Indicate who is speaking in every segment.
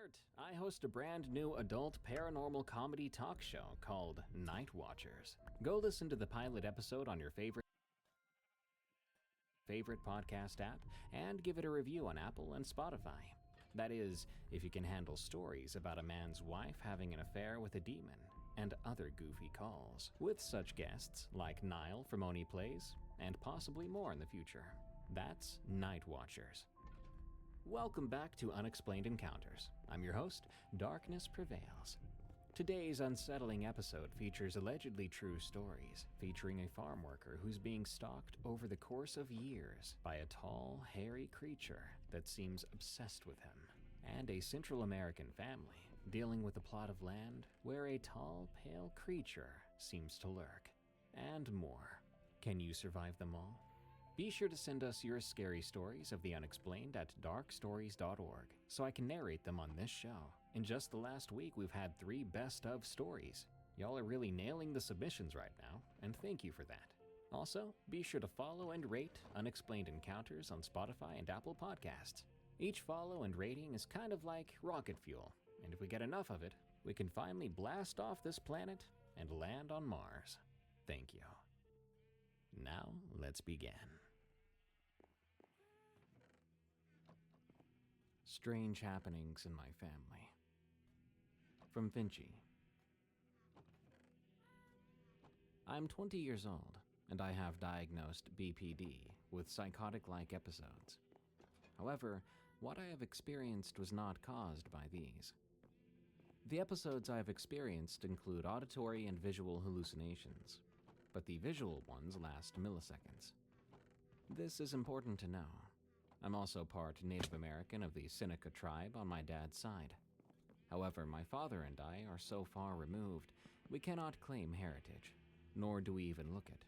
Speaker 1: alert! I host a brand new adult paranormal comedy talk show called Night Watchers. Go listen to the pilot episode on your favorite podcast app and give it a review on Apple and Spotify. That is, if you can handle stories about a man's wife having an affair with a demon and other goofy calls, with such guests like Niall from Oni Plays and possibly more in the future. That's Night Watchers. Welcome back to Unexplained Encounters. I'm your host, Darkness Prevails. Today's unsettling episode features allegedly true stories featuring a farm worker who's being stalked over the course of years by a tall, hairy creature that seems obsessed with him, and a Central American family dealing with a plot of land where a tall, pale creature seems to lurk, and more. Can you survive them all? Be sure to send us your scary stories of the unexplained at darkstories.org so I can narrate them on this show. In just the last week, we've had 3 best of stories. Y'all are really nailing the submissions right now, and thank you for that. Also, be sure to follow and rate Unexplained Encounters on Spotify and Apple Podcasts. Each follow and rating is kind of like rocket fuel, and if we get enough of it, we can finally blast off this planet and land on Mars. Thank you. Now, let's begin. Strange happenings in my family. From Vinci. I'm 20 years old, and I have diagnosed BPD with psychotic-like episodes. However, what I have experienced was not caused by these. The episodes I have experienced include auditory and visual hallucinations, but the visual ones last milliseconds. This is important to know. I'm also part Native American of the Seneca tribe on my dad's side. However, my father and I are so far removed, we cannot claim heritage, nor do we even look it.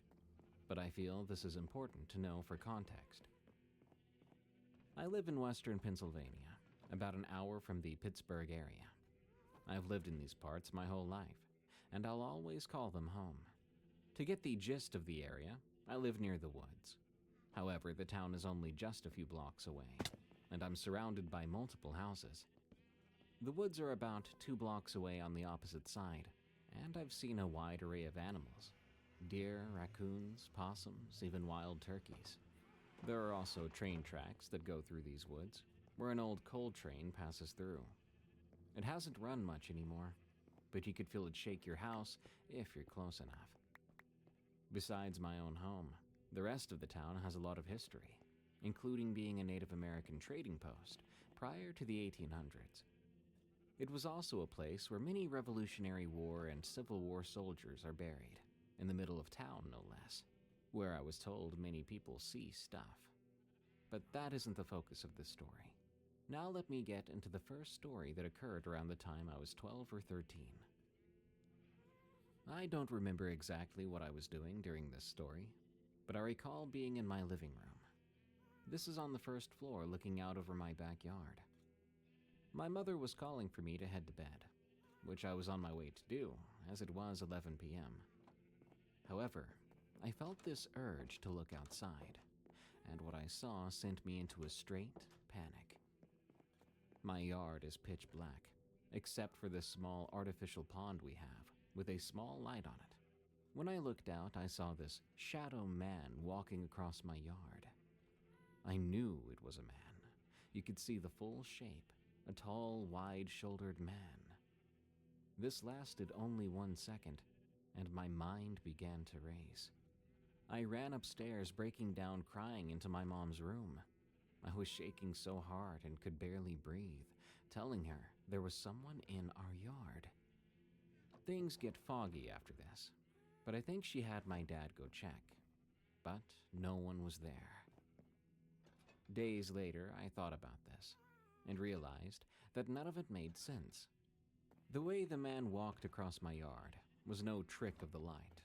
Speaker 1: But I feel this is important to know for context. I live in western Pennsylvania, about an hour from the Pittsburgh area. I've lived in these parts my whole life, and I'll always call them home. To get the gist of the area, I live near the woods. However, the town is only just a few blocks away, and I'm surrounded by multiple houses. The woods are about 2 blocks away on the opposite side, and I've seen a wide array of animals: deer, raccoons, possums, even wild turkeys. There are also train tracks that go through these woods, where an old coal train passes through. It hasn't run much anymore, but you could feel it shake your house if you're close enough. Besides my own home, the rest of the town has a lot of history, including being a Native American trading post prior to the 1800s. It was also a place where many Revolutionary War and Civil War soldiers are buried, in the middle of town no less, where I was told many people see stuff. But that isn't the focus of this story. Now let me get into the first story that occurred around the time I was 12 or 13. I don't remember exactly what I was doing during this story, but I recall being in my living room. This is on the first floor looking out over my backyard. My mother was calling for me to head to bed, which I was on my way to do, as it was 11 p.m. However, I felt this urge to look outside, and what I saw sent me into a straight panic. My yard is pitch black, except for this small artificial pond we have, with a small light on it. When I looked out, I saw this shadow man walking across my yard. I knew it was a man. You could see the full shape, a tall, wide-shouldered man. This lasted only 1 second, and my mind began to race. I ran upstairs, breaking down crying into my mom's room. I was shaking so hard and could barely breathe, telling her there was someone in our yard. Things get foggy after this, but I think she had my dad go check. But no one was there. Days later, I thought about this and realized that none of it made sense. The way the man walked across my yard was no trick of the light.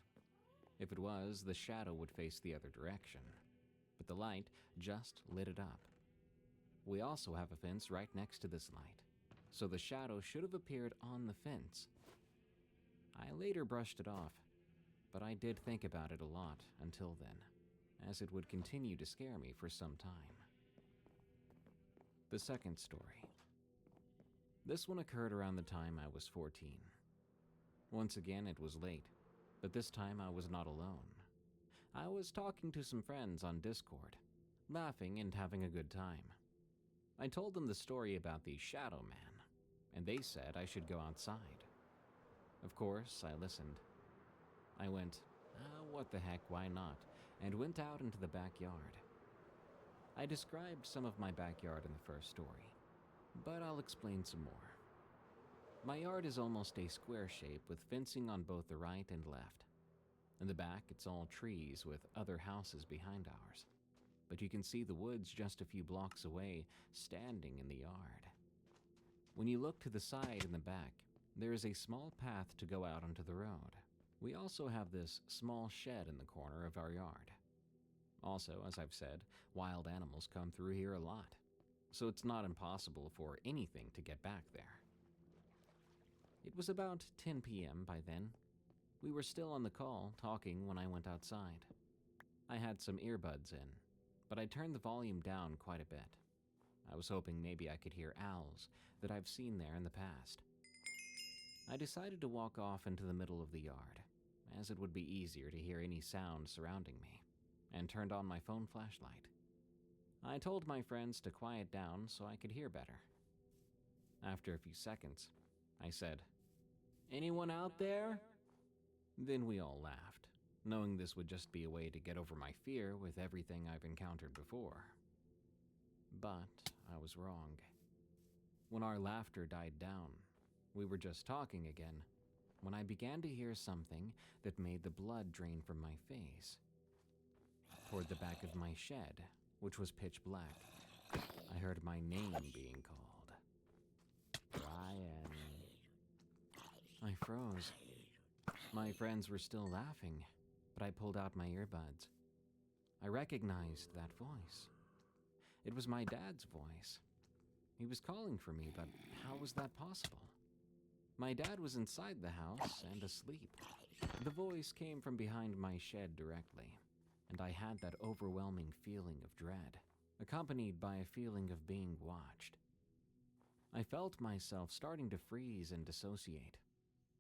Speaker 1: If it was, the shadow would face the other direction, but the light just lit it up. We also have a fence right next to this light, so the shadow should have appeared on the fence. I later brushed it off, but I did think about it a lot until then, as it would continue to scare me for some time. The second story. This one occurred around the time I was 14. Once again, it was late, but this time I was not alone. I was talking to some friends on Discord, laughing and having a good time. I told them the story about the Shadow Man, and they said I should go outside. Of course, I listened. I went, what the heck, why not, and went out into the backyard. I described some of my backyard in the first story, but I'll explain some more. My yard is almost a square shape with fencing on both the right and left. In the back, it's all trees with other houses behind ours, but you can see the woods just a few blocks away standing in the yard. When you look to the side and the back, there is a small path to go out onto the road. We also have this small shed in the corner of our yard. Also, as I've said, wild animals come through here a lot, so it's not impossible for anything to get back there. It was about 10 p.m. by then. We were still on the call, talking when I went outside. I had some earbuds in, but I turned the volume down quite a bit. I was hoping maybe I could hear owls that I've seen there in the past. I decided to walk off into the middle of the yard, as it would be easier to hear any sound surrounding me, and turned on my phone flashlight. I told my friends to quiet down so I could hear better. After a few seconds, I said, "Anyone out there?" Then we all laughed, knowing this would just be a way to get over my fear with everything I've encountered before. But I was wrong. When our laughter died down, we were just talking again, when I began to hear something that made the blood drain from my face. Toward the back of my shed, which was pitch black, I heard my name being called. Ryan. I froze. My friends were still laughing, but I pulled out my earbuds. I recognized that voice. It was my dad's voice. He was calling for me, but how was that possible? My dad was inside the house and asleep. The voice came from behind my shed directly, and I had that overwhelming feeling of dread, accompanied by a feeling of being watched. I felt myself starting to freeze and dissociate,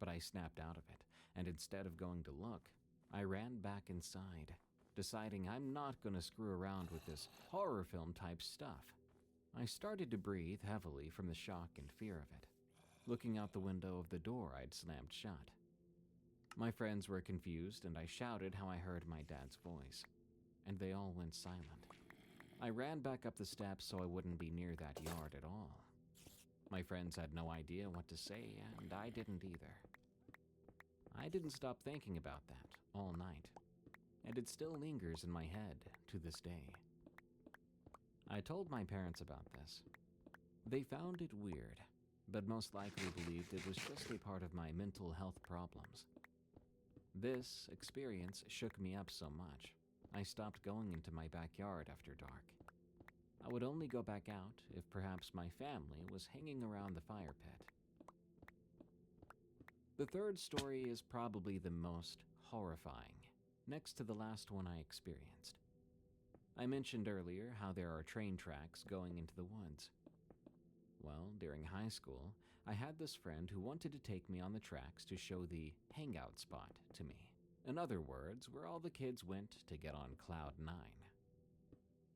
Speaker 1: but I snapped out of it, and instead of going to look, I ran back inside, deciding I'm not going to screw around with this horror film type stuff. I started to breathe heavily from the shock and fear of it, looking out the window of the door I'd slammed shut. My friends were confused, and I shouted how I heard my dad's voice, and they all went silent. I ran back up the steps so I wouldn't be near that yard at all. My friends had no idea what to say, and I didn't either. I didn't stop thinking about that all night, and it still lingers in my head to this day. I told my parents about this. They found it weird, but most likely believed it was just a part of my mental health problems. This experience shook me up so much, I stopped going into my backyard after dark. I would only go back out if perhaps my family was hanging around the fire pit. The third story is probably the most horrifying, next to the last one I experienced. I mentioned earlier how there are train tracks going into the woods. Well, during high school, I had this friend who wanted to take me on the tracks to show the hangout spot to me. In other words, where all the kids went to get on Cloud 9.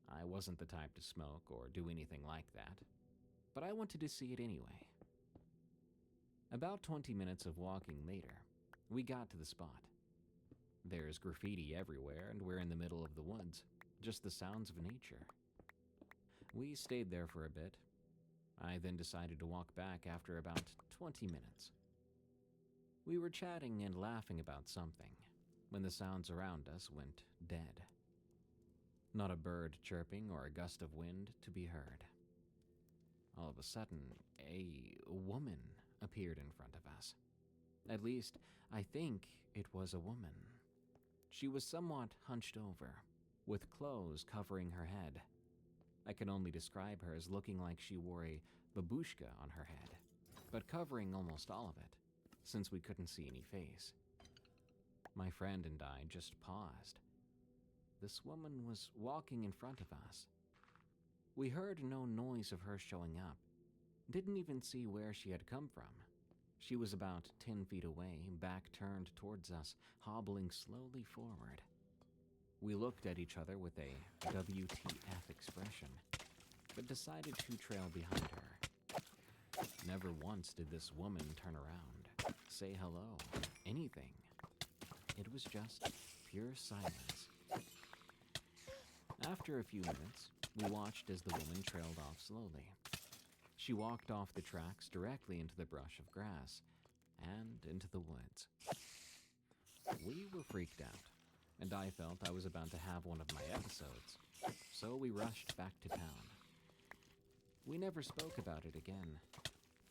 Speaker 1: I wasn't the type to smoke or do anything like that, but I wanted to see it anyway. About 20 minutes of walking later, we got to the spot. There's graffiti everywhere, and we're in the middle of the woods, just the sounds of nature. We stayed there for a bit. I then decided to walk back after about 20 minutes. We were chatting and laughing about something when the sounds around us went dead. Not a bird chirping or a gust of wind to be heard. All of a sudden, a woman appeared in front of us. At least, I think it was a woman. She was somewhat hunched over, with clothes covering her head. I can only describe her as looking like she wore a babushka on her head, but covering almost all of it, since we couldn't see any face. My friend and I just paused. This woman was walking in front of us. We heard no noise of her showing up, didn't even see where she had come from. She was about 10 feet away, back turned towards us, hobbling slowly forward. We looked at each other with a WTF expression, but decided to trail behind her. Never once did this woman turn around, say hello, anything. It was just pure silence. After a few minutes, we watched as the woman trailed off slowly. She walked off the tracks directly into the brush of grass and into the woods. We were freaked out, and I felt I was about to have one of my episodes, so we rushed back to town. We never spoke about it again,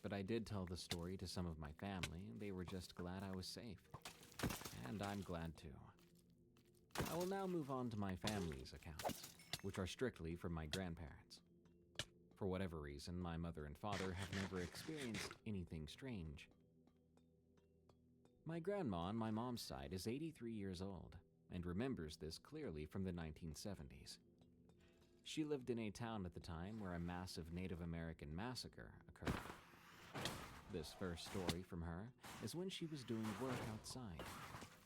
Speaker 1: but I did tell the story to some of my family, and they were just glad I was safe. And I'm glad too. I will now move on to my family's accounts, which are strictly from my grandparents. For whatever reason, my mother and father have never experienced anything strange. My grandma on my mom's side is 83 years old and remembers this clearly from the 1970s. She lived in a town at the time where a massive Native American massacre occurred. This first story from her is when she was doing work outside,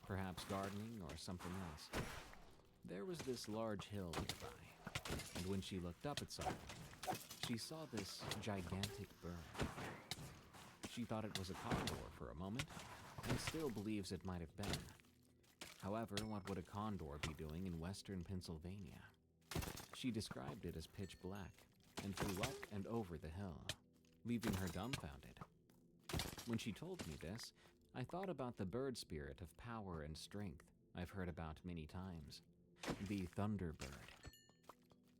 Speaker 1: perhaps gardening or something else. There was this large hill nearby, and when she looked up at something, she saw this gigantic bird. She thought it was a condor for a moment, and still believes it might have been. However, what would a condor be doing in western Pennsylvania? She described it as pitch black, and flew up and over the hill, leaving her dumbfounded. When she told me this, I thought about the bird spirit of power and strength I've heard about many times, the Thunderbird.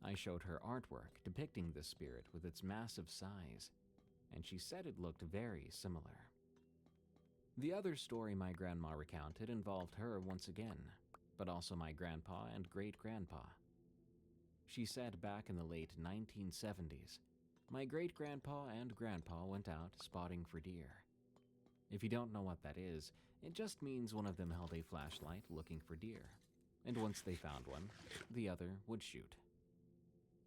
Speaker 1: I showed her artwork depicting this spirit with its massive size, and she said it looked very similar. The other story my grandma recounted involved her once again, but also my grandpa and great-grandpa. She said back in the late 1970s, my great-grandpa and grandpa went out spotting for deer. If you don't know what that is, it just means one of them held a flashlight looking for deer, and once they found one, the other would shoot.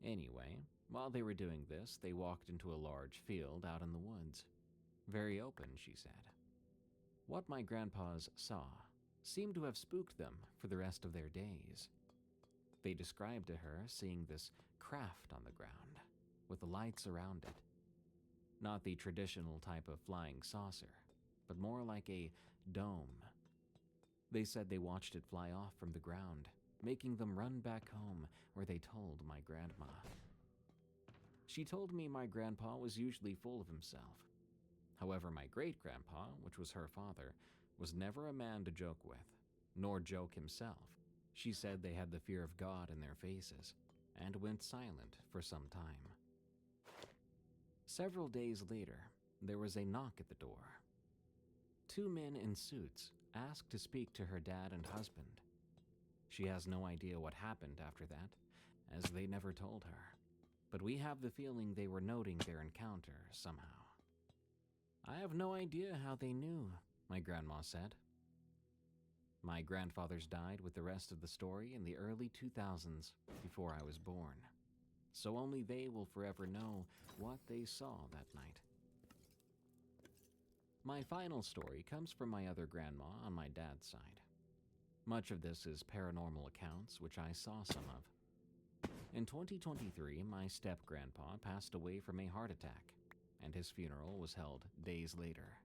Speaker 1: Anyway, while they were doing this, they walked into a large field out in the woods. Very open, she said. What my grandpas saw seemed to have spooked them for the rest of their days. They described to her seeing this craft on the ground, with the lights around it. Not the traditional type of flying saucer, but more like a dome. They said they watched it fly off from the ground, making them run back home where they told my grandma. She told me my grandpa was usually full of himself. However, my great-grandpa, which was her father, was never a man to joke with, nor joke himself. She said they had the fear of God in their faces, and went silent for some time. Several days later, there was a knock at the door. 2 men in suits asked to speak to her dad and husband. She has no idea what happened after that, as they never told her, but we have the feeling they were noting their encounter somehow. I have no idea how they knew, my grandma said. My grandfathers died with the rest of the story in the early 2000s, before I was born, so only they will forever know what they saw that night. My final story comes from my other grandma on my dad's side. Much of this is paranormal accounts, which I saw some of. In 2023, my step-grandpa passed away from a heart attack, and his funeral was held days later.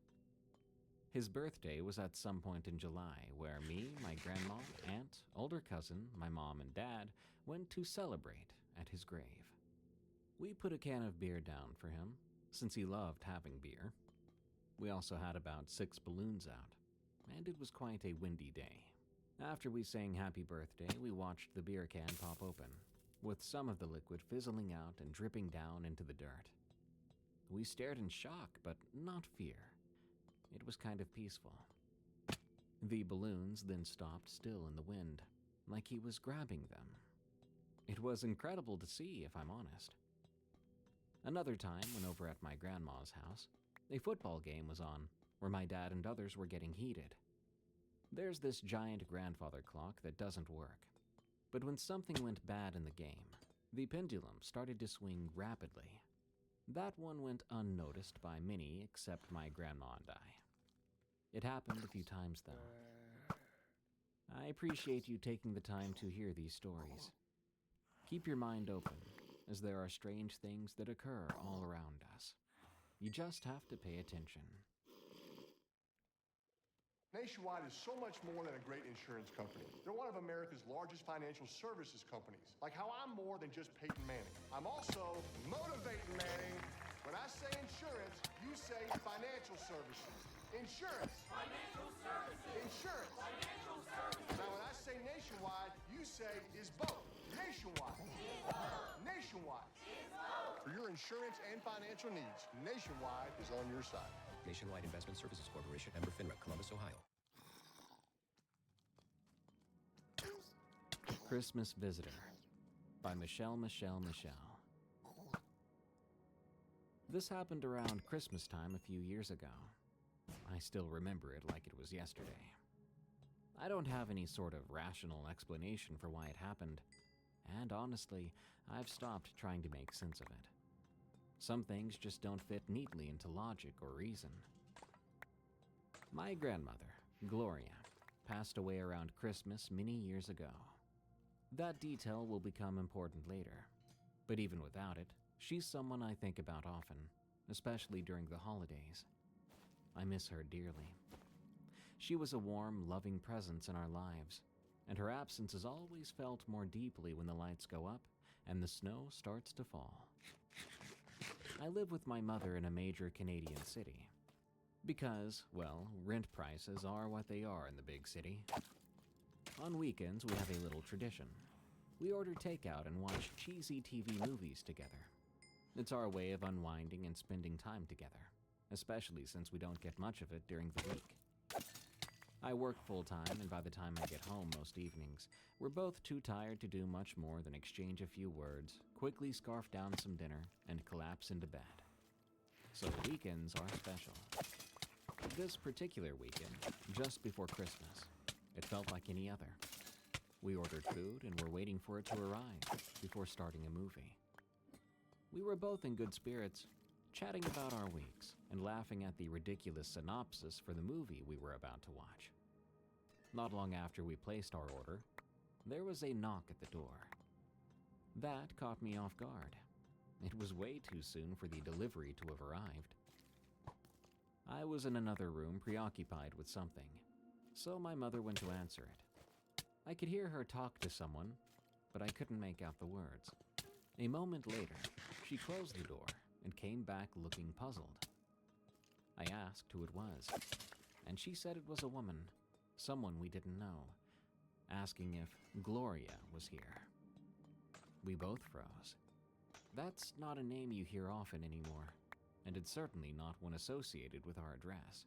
Speaker 1: His birthday was at some point in July, where me, my grandma, aunt, older cousin, my mom, and dad went to celebrate at his grave. We put a can of beer down for him, since he loved having beer. We also had about 6 balloons out, and it was quite a windy day. After we sang happy birthday, we watched the beer can pop open, with some of the liquid fizzling out and dripping down into the dirt. We stared in shock, but not fear. It was kind of peaceful. The balloons then stopped still in the wind, like he was grabbing them. It was incredible to see, if I'm honest. Another time, when over at my grandma's house, a football game was on, where my dad and others were getting heated. There's this giant grandfather clock that doesn't work, but when something went bad in the game, the pendulum started to swing rapidly. That one went unnoticed by many except my grandma and I. It happened a few times, though. I appreciate you taking the time to hear these stories. Keep your mind open, as there are strange things that occur all around us. You just have to pay attention.
Speaker 2: Nationwide is so much more than a great insurance company. They're one of America's largest financial services companies. Like how I'm more than just Peyton Manning. I'm also motivating Manning. When I say insurance, you say financial services. Insurance. Financial services. Insurance. Financial services. Now when I say nationwide, you say is both. Nationwide. Is both. Nationwide. Is both. For your insurance and financial needs, Nationwide is on your side.
Speaker 3: Nationwide Investment Services Corporation, member FINRA, Columbus, Ohio.
Speaker 1: Christmas Visitor by Michelle. This happened around Christmas time a few years ago. I still remember it like it was yesterday. I don't have any sort of rational explanation for why it happened, and honestly, I've stopped trying to make sense of it. Some things just don't fit neatly into logic or reason. My grandmother, Gloria, passed away around Christmas many years ago. That detail will become important later, but even without it, she's someone I think about often, especially during the holidays. I miss her dearly. She was a warm, loving presence in our lives, and her absence is always felt more deeply when the lights go up and the snow starts to fall. I live with my mother in a major Canadian city. Because, well, rent prices are what they are in the big city. On weekends, we have a little tradition. We order takeout and watch cheesy TV movies together. It's our way of unwinding and spending time together, especially since we don't get much of it during the week. I work full-time, and by the time I get home most evenings, we're both too tired to do much more than exchange a few words, quickly scarf down some dinner, and collapse into bed. So the weekends are special. This particular weekend, just before Christmas, it felt like any other. We ordered food and were waiting for it to arrive before starting a movie. We were both in good spirits, chatting about our weeks and laughing at the ridiculous synopsis for the movie we were about to watch. Not long after we placed our order, there was a knock at the door. That caught me off guard. It was way too soon for the delivery to have arrived. I was in another room preoccupied with something, so my mother went to answer it. I could hear her talk to someone, but I couldn't make out the words. A moment later, she closed the door and came back looking puzzled. I asked who it was, and she said it was a woman, someone we didn't know, asking if Gloria was here. We both froze. That's not a name you hear often anymore, and it's certainly not one associated with our address.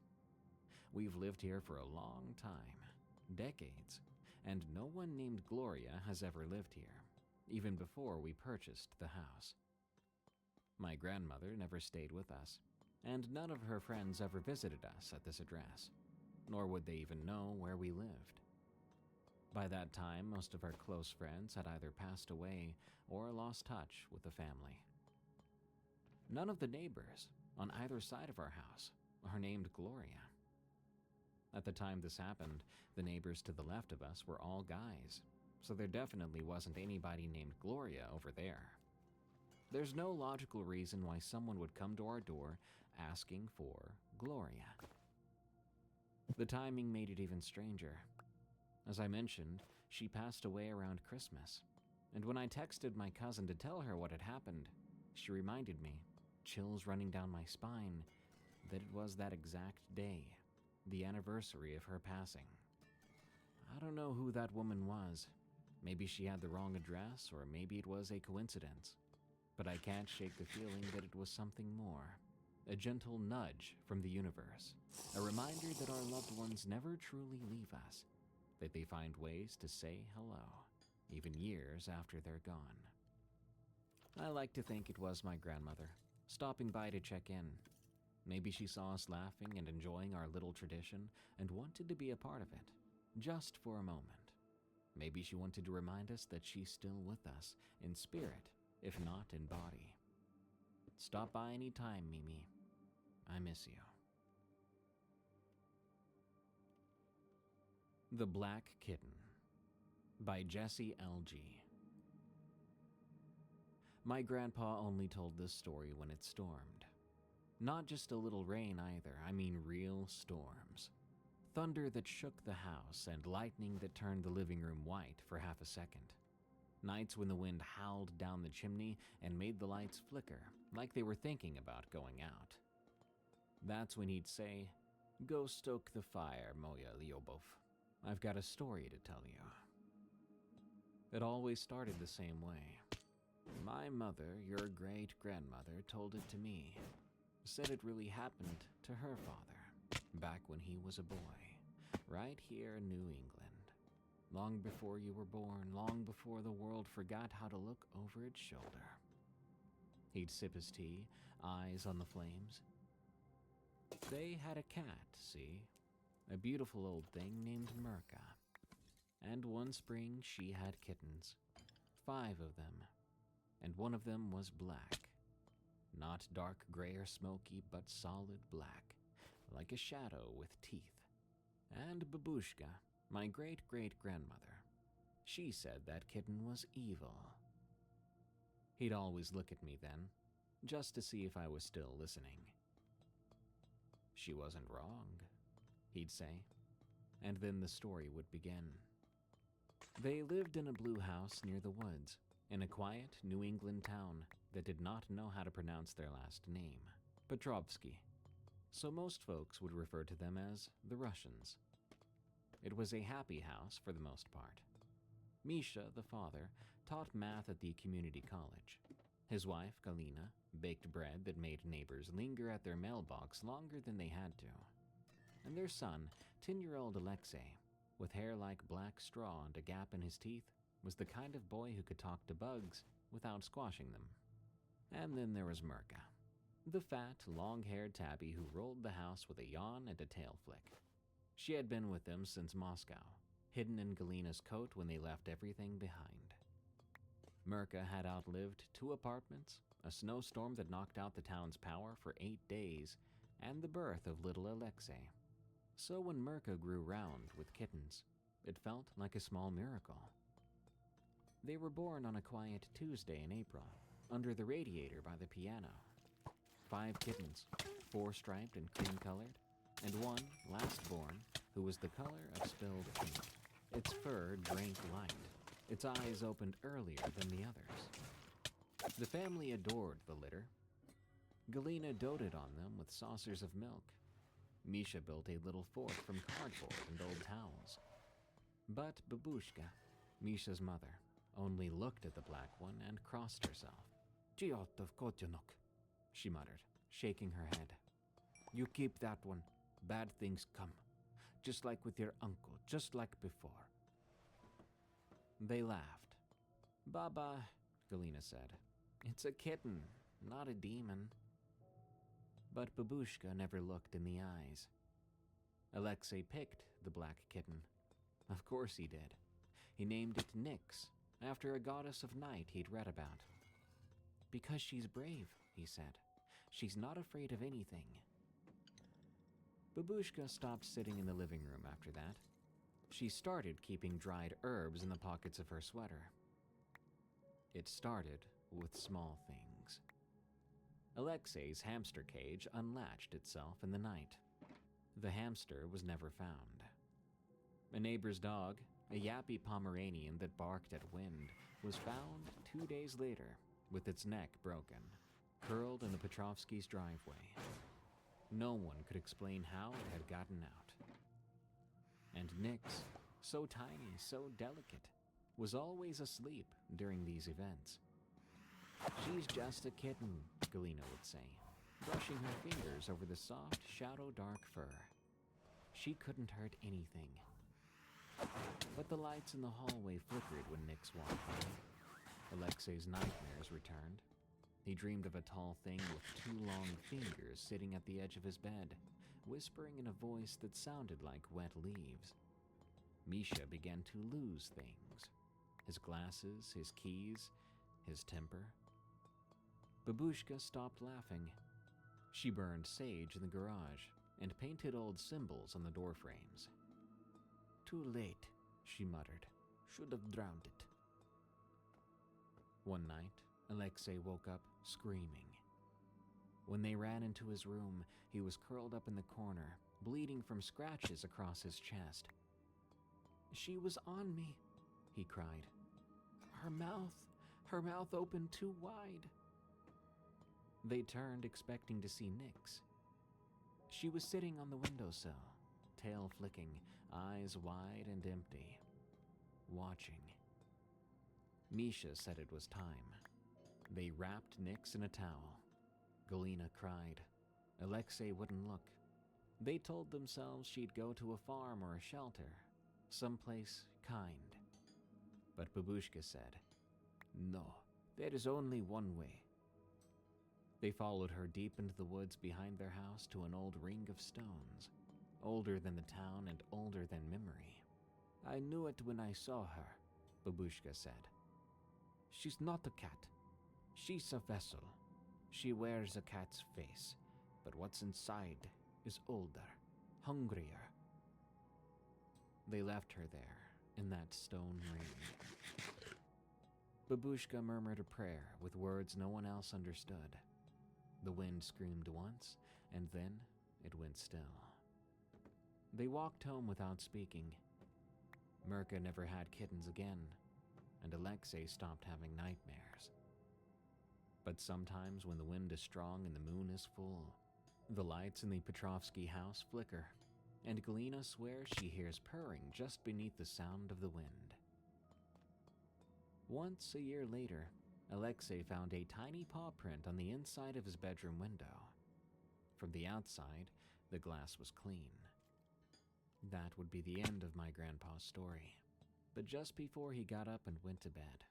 Speaker 1: We've lived here for a long time, decades, and no one named Gloria has ever lived here, even before we purchased the house. My grandmother never stayed with us, and none of her friends ever visited us at this address, nor would they even know where we lived. By that time, most of our close friends had either passed away or lost touch with the family. None of the neighbors on either side of our house are named Gloria. At the time this happened, the neighbors to the left of us were all guys, so there definitely wasn't anybody named Gloria over there. There's no logical reason why someone would come to our door asking for Gloria. The timing made it even stranger. As I mentioned, she passed away around Christmas, and when I texted my cousin to tell her what had happened, she reminded me, chills running down my spine, that it was that exact day, the anniversary of her passing. I don't know who that woman was. Maybe she had the wrong address, or maybe it was a coincidence. But I can't shake the feeling that it was something more. A gentle nudge from the universe. A reminder that our loved ones never truly leave us. That they find ways to say hello, even years after they're gone. I like to think it was my grandmother, stopping by to check in. Maybe she saw us laughing and enjoying our little tradition and wanted to be a part of it, just for a moment. Maybe she wanted to remind us that she's still with us, in spirit, if not in body. Stop by any time, Mimi. I miss you. The Black Kitten by Jesse L.G. My grandpa only told this story when it stormed. Not just a little rain either, I mean real storms. Thunder that shook the house and lightning that turned the living room white for half a second. Nights when the wind howled down the chimney and made the lights flicker, like they were thinking about going out. That's when he'd say, "Go stoke the fire, Moya Lyobov. I've got a story to tell you." It always started the same way. My mother, your great-grandmother, told it to me. Said it really happened to her father, back when he was a boy, right here in New England. Long before you were born, long before the world forgot how to look over its shoulder. He'd sip his tea, eyes on the flames. They had a cat, see? A beautiful old thing named Mirka. And one spring she had kittens. 5 of them. And one of them was black. Not dark gray or smoky, but solid black, like a shadow with teeth. And Babushka, my great-great-grandmother, she said that kitten was evil. He'd always look at me then, just to see if I was still listening. She wasn't wrong, he'd say, and then the story would begin. They lived in a blue house near the woods, in a quiet New England town that did not know how to pronounce their last name, Petrovsky, so most folks would refer to them as the Russians. It was a happy house for the most part. Misha, the father, taught math at the community college. His wife, Galina, baked bread that made neighbors linger at their mailbox longer than they had to. And their son, 10-year-old Alexei, with hair like black straw and a gap in his teeth, was the kind of boy who could talk to bugs without squashing them. And then there was Mirka, the fat, long-haired tabby who rolled the house with a yawn and a tail flick. She had been with them since Moscow, hidden in Galina's coat when they left everything behind. Mirka had outlived 2 apartments, a snowstorm that knocked out the town's power for 8 days, and the birth of little Alexei. So when Mirka grew round with kittens, it felt like a small miracle. They were born on a quiet Tuesday in April, under the radiator by the piano. 5 kittens, 4 striped and cream-colored, and one, last born, who was the color of spilled ink. Its fur drank light. Its eyes opened earlier than the others. The family adored the litter. Galina doted on them with saucers of milk. Misha built a little fort from cardboard and old towels. But Babushka, Misha's mother, only looked at the black one and crossed herself. "Chiotov Kotyanok," she muttered, shaking her head. "You keep that one. Bad things come. Just like with your uncle, just like before." They laughed. "Baba," Galina said, "it's a kitten, not a demon." But Babushka never looked in the eyes. Alexei picked the black kitten. Of course he did. He named it Nyx, after a goddess of night he'd read about. "Because she's brave," he said. "She's not afraid of anything." Babushka stopped sitting in the living room after that. She started keeping dried herbs in the pockets of her sweater. It started with small things. Alexei's hamster cage unlatched itself in the night. The hamster was never found. A neighbor's dog, a yappy Pomeranian that barked at wind, was found 2 days later with its neck broken, curled in the Petrovskys' driveway. No one could explain how it had gotten out. And Nyx, so tiny, so delicate, was always asleep during these events. "She's just a kitten," Galina would say, brushing her fingers over the soft, shadow-dark fur. "She couldn't hurt anything." But the lights in the hallway flickered when Nyx walked by. Alexei's nightmares returned. He dreamed of a tall thing with 2 long fingers sitting at the edge of his bed, whispering in a voice that sounded like wet leaves. Misha began to lose things. His glasses, his keys, his temper. Babushka stopped laughing. She burned sage in the garage and painted old symbols on the door frames. "Too late," she muttered. "Should have drowned it." One night, Alexei woke up screaming. When they ran into his room, he was curled up in the corner, bleeding from scratches across his chest. "She was on me," he cried. Her mouth opened too wide." They turned, expecting to see Nix. She was sitting on the windowsill, tail flicking, eyes wide and empty, watching. Misha said it was time. They wrapped Nix in a towel. Galina cried. Alexei wouldn't look. They told themselves she'd go to a farm or a shelter, someplace kind. But Babushka said, "No, there is only one way." They followed her deep into the woods behind their house to an old ring of stones, older than the town and older than memory. "I knew it when I saw her," Babushka said. "She's not a cat. She's a vessel. She wears a cat's face, but what's inside is older, hungrier." They left her there, in that stone ring. Babushka murmured a prayer with words no one else understood. The wind screamed once, and then it went still. They walked home without speaking. Mirka never had kittens again, and Alexei stopped having nightmares. But sometimes when the wind is strong and the moon is full, the lights in the Petrovsky house flicker, and Galina swears she hears purring just beneath the sound of the wind. Once, a year later, Alexei found a tiny paw print on the inside of his bedroom window. From the outside, the glass was clean. That would be the end of my grandpa's story. But just before he got up and went to bed,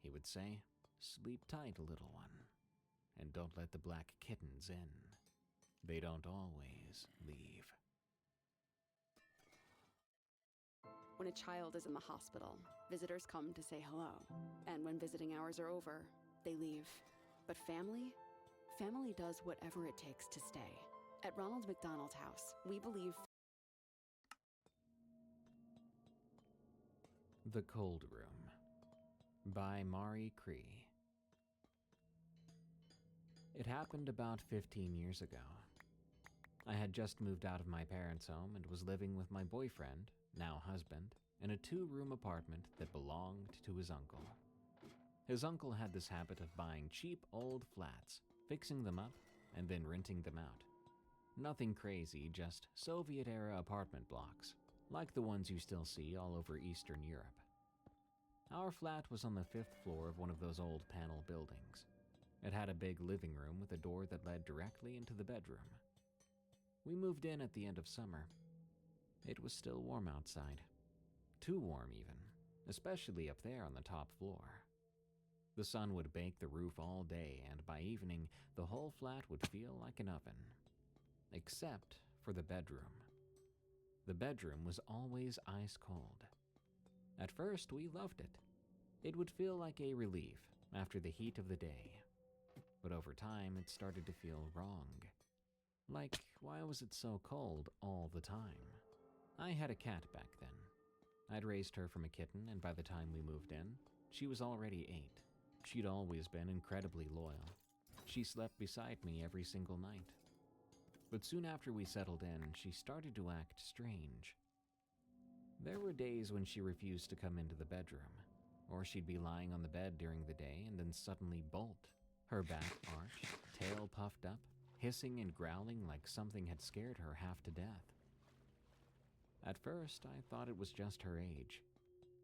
Speaker 1: he would say, "Sleep tight, little one, and don't let the black kittens in. They don't always leave."
Speaker 4: When a child is in the hospital, visitors come to say hello. And when visiting hours are over, they leave. But family does whatever it takes to stay. At Ronald McDonald House, we believe...
Speaker 1: The Cold Room by Mari Cree. It happened about 15 years ago. I had just moved out of my parents' home and was living with my boyfriend, now husband, in a 2-room apartment that belonged to his uncle. His uncle had this habit of buying cheap old flats, fixing them up, and then renting them out. Nothing crazy, just Soviet-era apartment blocks, like the ones you still see all over Eastern Europe. Our flat was on the 5th floor of one of those old panel buildings. It had a big living room with a door that led directly into the bedroom. We moved in at the end of summer. It was still warm outside. Too warm even, especially up there on the top floor. The sun would bake the roof all day, and by evening, the whole flat would feel like an oven. Except for the bedroom. The bedroom was always ice cold. At first, we loved it. It would feel like a relief after the heat of the day. But over time, it started to feel wrong. Like, why was it so cold all the time? I had a cat back then. I'd raised her from a kitten, and by the time we moved in, she was already 8. She'd always been incredibly loyal. She slept beside me every single night. But soon after we settled in, she started to act strange. There were days when she refused to come into the bedroom, or she'd be lying on the bed during the day and then suddenly bolt, her back arched, tail puffed up, hissing and growling like something had scared her half to death. At first, I thought it was just her age.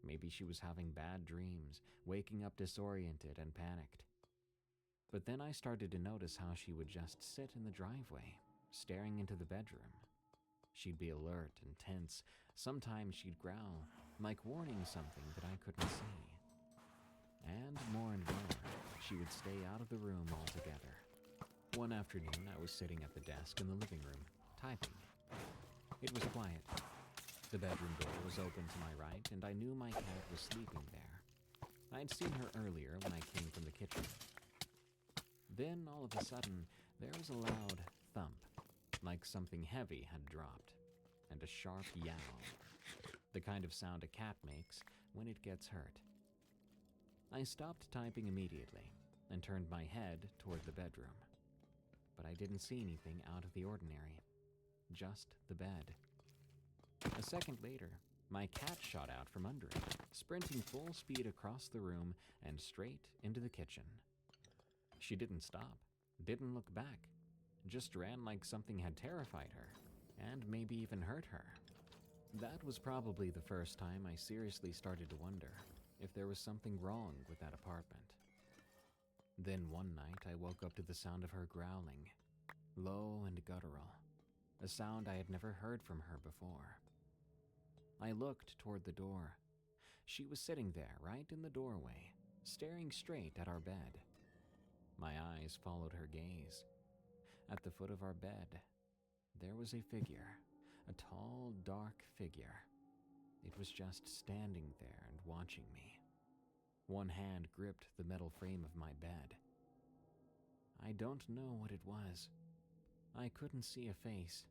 Speaker 1: Maybe she was having bad dreams, waking up disoriented and panicked. But then I started to notice how she would just sit in the driveway, staring into the bedroom. She'd be alert and tense. Sometimes she'd growl, like warning something that I couldn't see. And more, she would stay out of the room altogether. One afternoon, I was sitting at the desk in the living room, typing. It was quiet. The bedroom door was open to my right, and I knew my cat was sleeping there. I'd seen her earlier when I came from the kitchen. Then, all of a sudden, there was a loud thump, like something heavy had dropped, and a sharp yowl, the kind of sound a cat makes when it gets hurt. I stopped typing immediately and turned my head toward the bedroom. But I didn't see anything out of the ordinary, just the bed. A second later, my cat shot out from under it, sprinting full speed across the room and straight into the kitchen. She didn't stop, didn't look back, just ran like something had terrified her, and maybe even hurt her. That was probably the first time I seriously started to wonder if there was something wrong with that apartment. Then one night I woke up to the sound of her growling, low and guttural, a sound I had never heard from her before. I looked toward the door. She was sitting there, right in the doorway, staring straight at our bed. My eyes followed her gaze. At the foot of our bed, there was a figure, a tall, dark figure. It was just standing there and watching me. One hand gripped the metal frame of my bed. I don't know what it was. I couldn't see a face.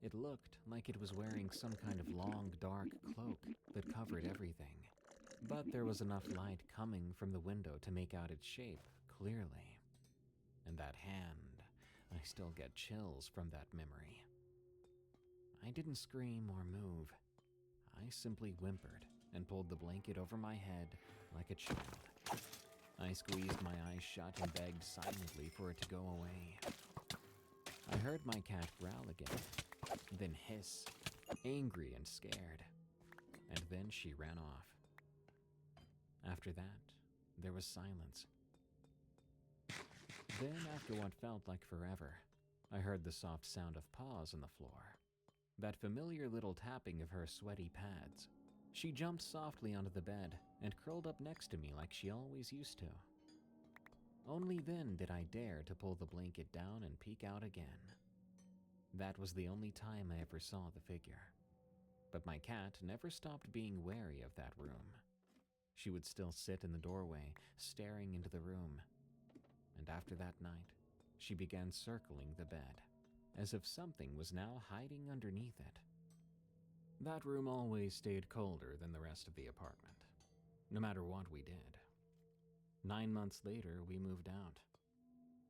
Speaker 1: It looked like it was wearing some kind of long, dark cloak that covered everything. But there was enough light coming from the window to make out its shape clearly. And that hand, I still get chills from that memory. I didn't scream or move. I simply whimpered and pulled the blanket over my head like a child. I squeezed my eyes shut and begged silently for it to go away. I heard my cat growl again, then hiss, angry and scared, and then she ran off. After that, there was silence. Then, after what felt like forever, I heard the soft sound of paws on the floor, that familiar little tapping of her sweaty pads. She jumped softly onto the bed and curled up next to me like she always used to. Only then did I dare to pull the blanket down and peek out again. That was the only time I ever saw the figure. But my cat never stopped being wary of that room. She would still sit in the doorway, staring into the room. And after that night, she began circling the bed, as if something was now hiding underneath it. That room always stayed colder than the rest of the apartment, no matter what we did. 9 months later, we moved out.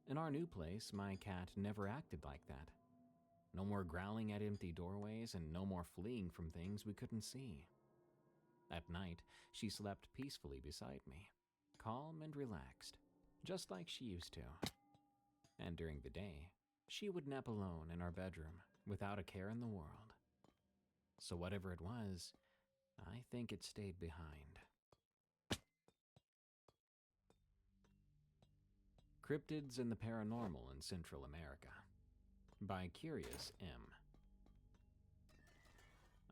Speaker 1: In our new place, my cat never acted like that. No more growling at empty doorways and no more fleeing from things we couldn't see. At night, she slept peacefully beside me, calm and relaxed, just like she used to. And during the day, she would nap alone in our bedroom without a care in the world. So whatever it was, I think it stayed behind. Cryptids and the Paranormal in Central America by Curious M.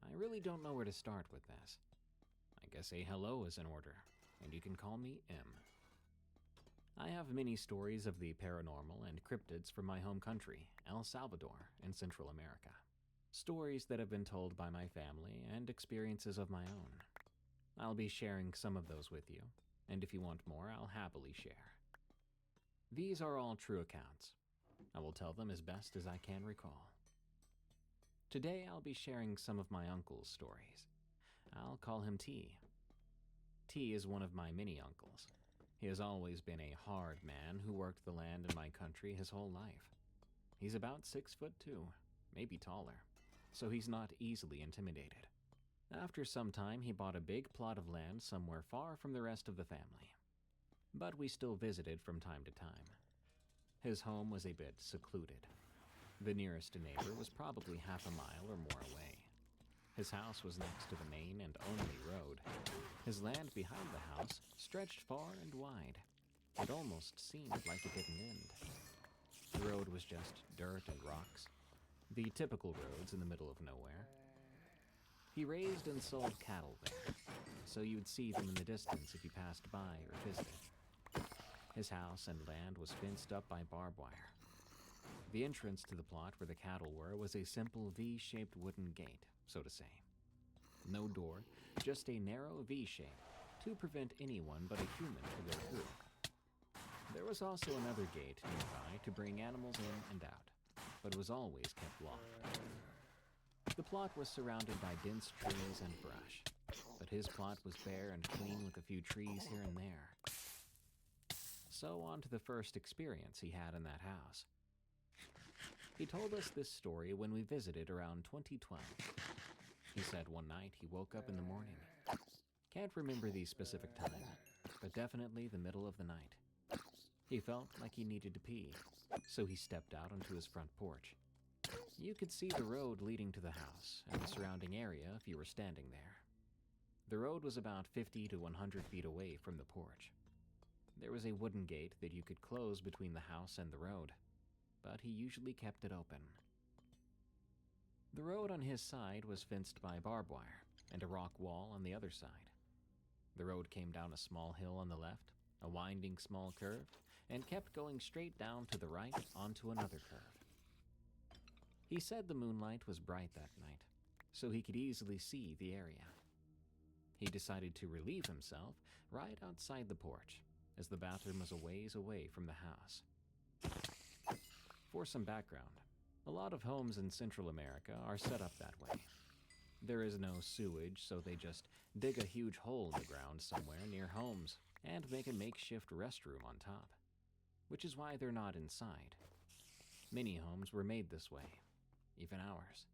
Speaker 1: I really don't know where to start with this. I guess a hello is in order, and you can call me M. I have many stories of the paranormal and cryptids from my home country, El Salvador, in Central America. Stories that have been told by my family and experiences of my own. I'll be sharing some of those with you, and if you want more, I'll happily share. These are all true accounts. I will tell them as best as I can recall. Today I'll be sharing some of my uncle's stories. I'll call him T. T is one of my many uncles. He has always been a hard man who worked the land in my country his whole life. He's about 6'2", maybe taller, so he's not easily intimidated. After some time, he bought a big plot of land somewhere far from the rest of the family. But we still visited from time to time. His home was a bit secluded. The nearest neighbor was probably half a mile or more away. His house was next to the main and only road. His land behind the house stretched far and wide. It almost seemed like it didn't end. The road was just dirt and rocks, the typical roads in the middle of nowhere. He raised and sold cattle there, so you'd see them in the distance if you passed by or visited. His house and land was fenced up by barbed wire. The entrance to the plot where the cattle were was a simple V-shaped wooden gate, so to say. No door, just a narrow V-shape to prevent anyone but a human to go through. There was also another gate nearby to bring animals in and out, but it was always kept locked. The plot was surrounded by dense trees and brush, but his plot was bare and clean with a few trees here and there. So on to the first experience he had in that house. He told us this story when we visited around 2012. He said one night he woke up in the morning. Can't remember the specific time, but definitely the middle of the night. He felt like he needed to pee, so he stepped out onto his front porch. You could see the road leading to the house and the surrounding area if you were standing there. The road was about 50 to 100 feet away from the porch. There was a wooden gate that you could close between the house and the road, but he usually kept it open. The road on his side was fenced by barbed wire and a rock wall on the other side. The road came down a small hill on the left, a winding small curve, and kept going straight down to the right onto another curve. He said the moonlight was bright that night, so he could easily see the area. He decided to relieve himself right outside the porch, as the bathroom was a ways away from the house. For some background, a lot of homes in Central America are set up that way. There is no sewage, so they just dig a huge hole in the ground somewhere near homes and make a makeshift restroom on top, which is why they're not inside. Many homes were made this way, even ours.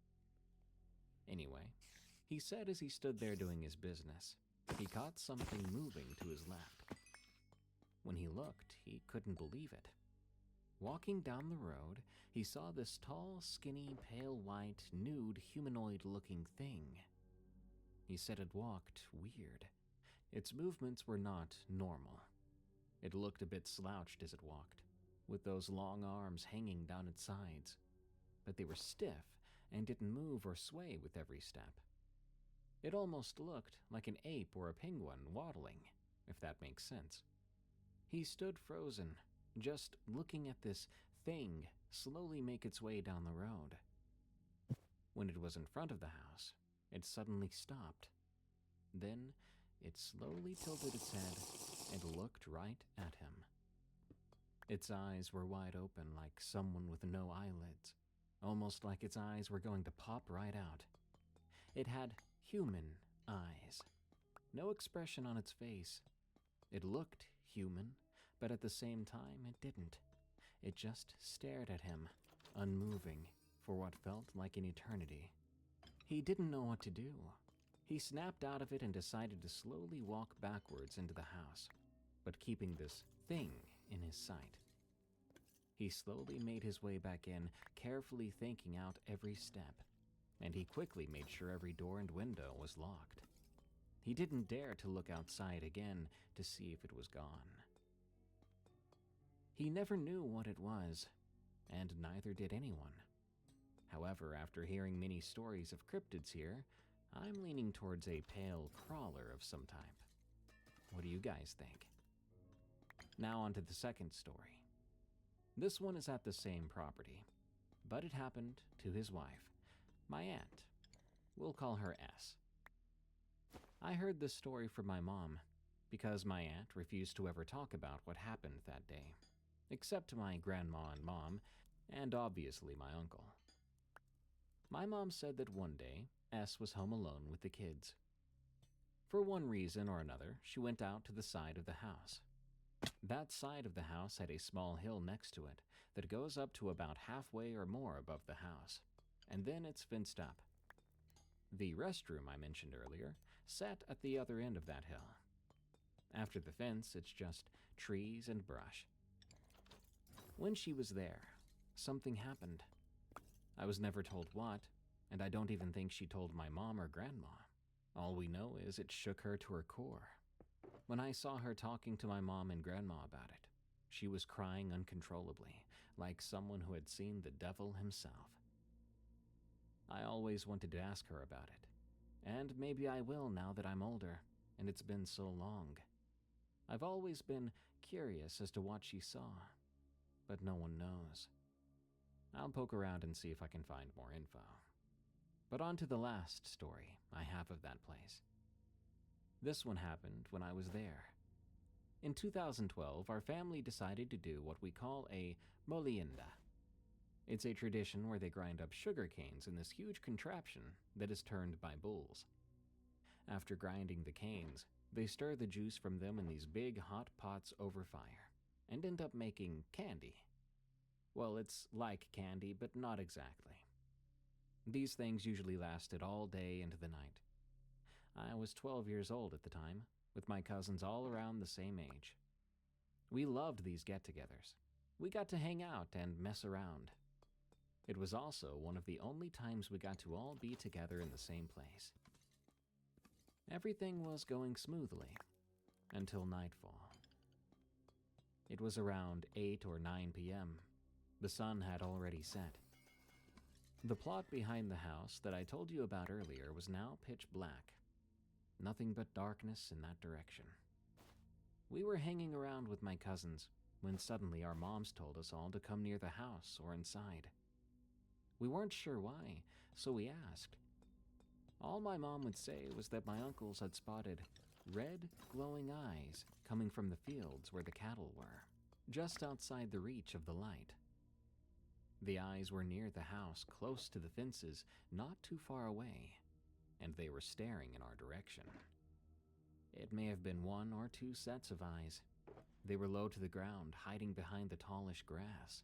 Speaker 1: Anyway, he said as he stood there doing his business, he caught something moving to his left. When he looked, he couldn't believe it. Walking down the road, he saw this tall, skinny, pale white, nude, humanoid-looking thing. He said it walked weird. Its movements were not normal. It looked a bit slouched as it walked, with those long arms hanging down its sides, but they were stiff and didn't move or sway with every step. It almost looked like an ape or a penguin waddling, if that makes sense. He stood frozen, just looking at this thing slowly make its way down the road. When it was in front of the house, it suddenly stopped. Then it slowly tilted its head and looked right at him. Its eyes were wide open like someone with no eyelids, almost like its eyes were going to pop right out. It had human eyes, no expression on its face. It looked human, but at the same time it didn't. It just stared at him, unmoving, for what felt like an eternity. He didn't know what to do. He snapped out of it and decided to slowly walk backwards into the house, but keeping this thing in his sight. He slowly made his way back in, carefully thinking out every step, and he quickly made sure every door and window was locked. He didn't dare to look outside again to see if it was gone. He never knew what it was, and neither did anyone. However, after hearing many stories of cryptids here, I'm leaning towards a pale crawler of some type. What do you guys think? Now on to the second story. This one is at the same property, but it happened to his wife, my aunt. We'll call her S. I heard this story from my mom, because my aunt refused to ever talk about what happened that day, except to my grandma and mom, and obviously my uncle. My mom said that one day, S was home alone with the kids. For one reason or another, she went out to the side of the house. That side of the house had a small hill next to it that goes up to about halfway or more above the house, and then it's fenced up. The restroom I mentioned earlier sat at the other end of that hill. After the fence, it's just trees and brush. When she was there, something happened. I was never told what, and I don't even think she told my mom or grandma. All we know is it shook her to her core. When I saw her talking to my mom and grandma about it, she was crying uncontrollably, like someone who had seen the devil himself. I always wanted to ask her about it, and maybe I will now that I'm older, and it's been so long. I've always been curious as to what she saw, but no one knows. I'll poke around and see if I can find more info. But on to the last story I have of that place. This one happened when I was there. In 2012, our family decided to do what we call a molienda. It's a tradition where they grind up sugar canes in this huge contraption that is turned by bulls. After grinding the canes, they stir the juice from them in these big hot pots over fire and end up making candy. Well, it's like candy, but not exactly. These things usually lasted all day into the night. I was 12 years old at the time, with my cousins all around the same age. We loved these get-togethers. We got to hang out and mess around. It was also one of the only times we got to all be together in the same place. Everything was going smoothly until nightfall. It was around 8 or 9 p.m. The sun had already set. The plot behind the house that I told you about earlier was now pitch black. Nothing but darkness in that direction. We were hanging around with my cousins when suddenly our moms told us all to come near the house or inside. We weren't sure why, so we asked. All my mom would say was that my uncles had spotted red, glowing eyes coming from the fields where the cattle were, just outside the reach of the light. The eyes were near the house, close to the fences, not too far away, and they were staring in our direction. It may have been 1 or 2 sets of eyes. They were low to the ground, hiding behind the tallish grass.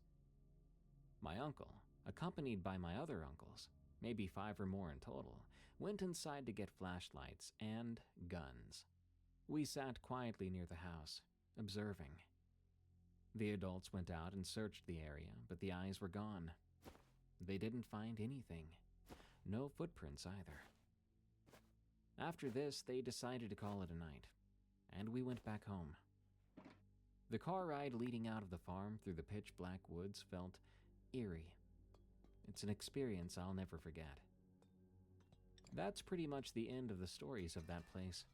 Speaker 1: My uncle, accompanied by my other uncles, maybe 5 or more in total, went inside to get flashlights and guns. We sat quietly near the house, observing. The adults went out and searched the area, but the eyes were gone. They didn't find anything. No footprints either. After this, they decided to call it a night, and we went back home. The car ride leading out of the farm through the pitch-black woods felt eerie. It's an experience I'll never forget. That's pretty much the end of the stories of that place.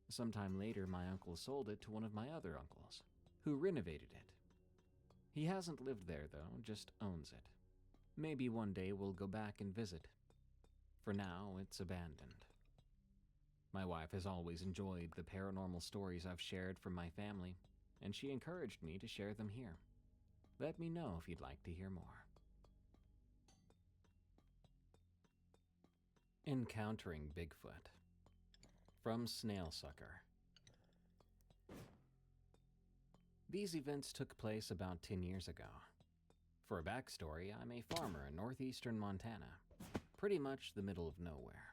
Speaker 1: Sometime later, my uncle sold it to one of my other uncles, who renovated it. He hasn't lived there, though, just owns it. Maybe one day we'll go back and visit. For now, it's abandoned. My wife has always enjoyed the paranormal stories I've shared from my family, and she encouraged me to share them here. Let me know if you'd like to hear more. Encountering Bigfoot. From Snailsucker. These events took place about 10 years ago. For a backstory, I'm a farmer in northeastern Montana, pretty much the middle of nowhere.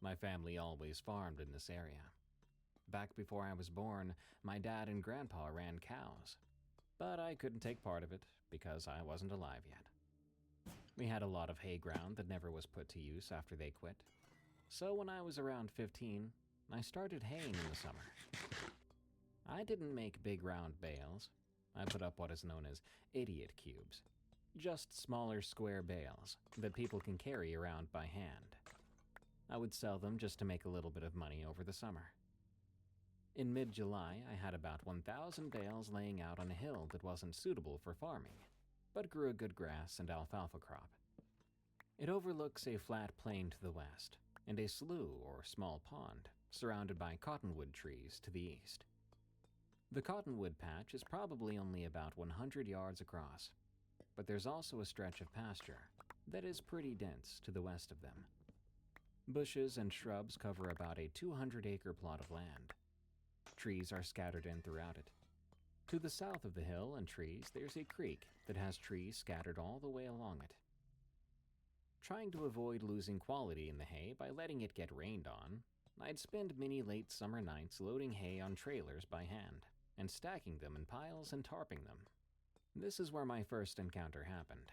Speaker 1: My family always farmed in this area. Back before I was born, my dad and grandpa ran cows, but I couldn't take part of it because I wasn't alive yet. We had a lot of hay ground that never was put to use after they quit. So when I was around 15, I started haying in the summer. I didn't make big round bales. I put up what is known as idiot cubes, just smaller square bales that people can carry around by hand. I would sell them just to make a little bit of money over the summer. In mid-July, I had about 1,000 bales laying out on a hill that wasn't suitable for farming, but grew a good grass and alfalfa crop. It overlooks a flat plain to the west, and a slough or small pond surrounded by cottonwood trees to the east. The cottonwood patch is probably only about 100 yards across, but there's also a stretch of pasture that is pretty dense to the west of them. Bushes and shrubs cover about a 200-acre plot of land. Trees are scattered in throughout it. To the south of the hill and trees, there's a creek that has trees scattered all the way along it. Trying to avoid losing quality in the hay by letting it get rained on, I'd spend many late summer nights loading hay on trailers by hand and stacking them in piles and tarping them. This is where my first encounter happened.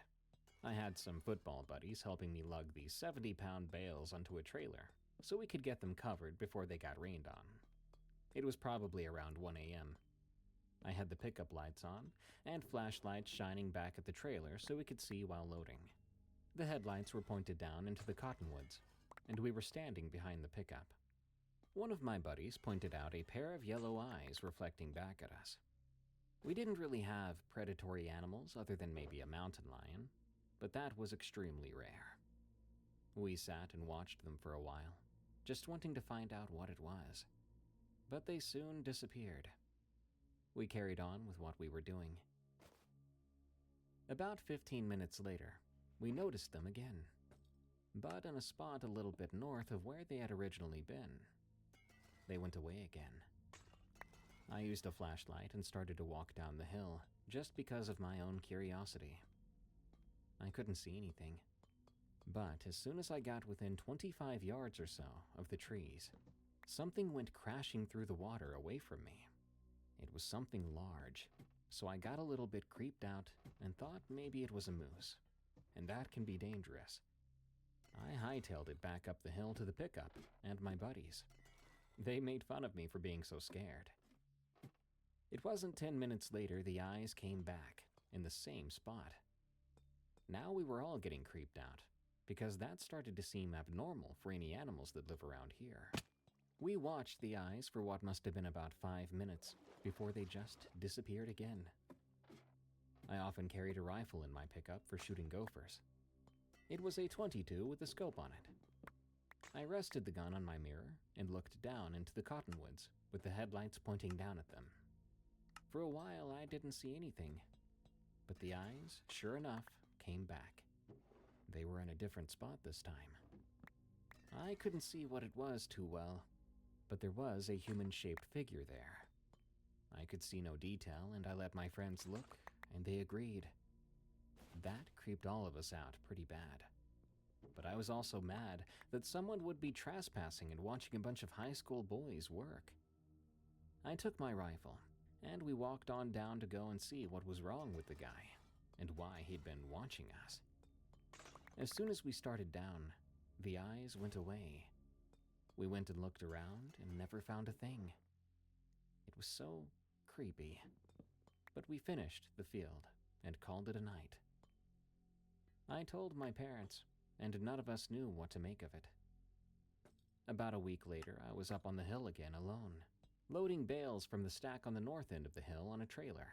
Speaker 1: I had some football buddies helping me lug these 70-pound bales onto a trailer so we could get them covered before they got rained on. It was probably around 1 a.m. I had the pickup lights on and flashlights shining back at the trailer so we could see while loading. The headlights were pointed down into the cottonwoods, and we were standing behind the pickup. One of my buddies pointed out a pair of yellow eyes reflecting back at us. We didn't really have predatory animals other than maybe a mountain lion, but that was extremely rare. We sat and watched them for a while, just wanting to find out what it was. But they soon disappeared, We carried on with what we were doing. About 15 minutes later, we noticed them again, but in a spot a little bit north of where they had originally been. They went away again. I used a flashlight and started to walk down the hill, just because of my own curiosity. I couldn't see anything, but as soon as I got within 25 yards or so of the trees, something went crashing through the water away from me. It was something large, so I got a little bit creeped out and thought maybe it was a moose, and that can be dangerous. I hightailed it back up the hill to the pickup and my buddies. They made fun of me for being so scared. It wasn't 10 minutes later the eyes came back in the same spot. Now we were all getting creeped out, because that started to seem abnormal for any animals that live around here. We watched the eyes for what must have been about 5 minutes before they just disappeared again. I often carried a rifle in my pickup for shooting gophers. It was a .22 with a scope on it. I rested the gun on my mirror and looked down into the cottonwoods with the headlights pointing down at them. For a while I didn't see anything, but the eyes, sure enough, came back. They were in a different spot this time. I couldn't see what it was too well, but there was a human-shaped figure there. I could see no detail, and I let my friends look, and they agreed. That creeped all of us out pretty bad. But I was also mad that someone would be trespassing and watching a bunch of high school boys work. I took my rifle, and we walked on down to go and see what was wrong with the guy, and why he'd been watching us. As soon as we started down, the eyes went away. We went and looked around and never found a thing. It was so creepy. But we finished the field and called it a night. I told my parents, and none of us knew what to make of it. About a week later, I was up on the hill again alone, loading bales from the stack on the north end of the hill on a trailer.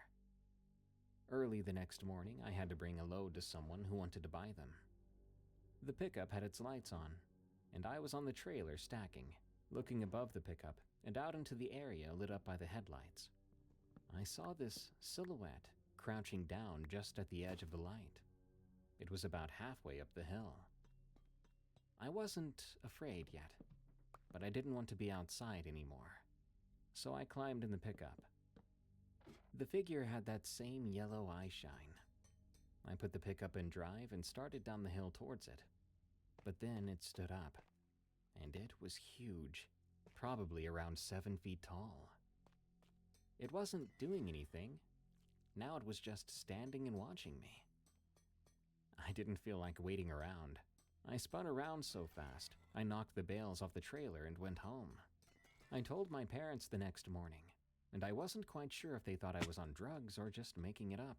Speaker 1: Early the next morning, I had to bring a load to someone who wanted to buy them. The pickup had its lights on, and I was on the trailer stacking, looking above the pickup and out into the area lit up by the headlights. I saw this silhouette crouching down just at the edge of the light. It was about halfway up the hill. I wasn't afraid yet, but I didn't want to be outside anymore, so I climbed in the pickup. The figure had that same yellow eye shine. I put the pickup in drive and started down the hill towards it. But then it stood up, and it was huge, probably around 7 feet tall. It wasn't doing anything. Now it was just standing and watching me. I didn't feel like waiting around. I spun around so fast, I knocked the bales off the trailer and went home. I told my parents the next morning, and I wasn't quite sure if they thought I was on drugs or just making it up.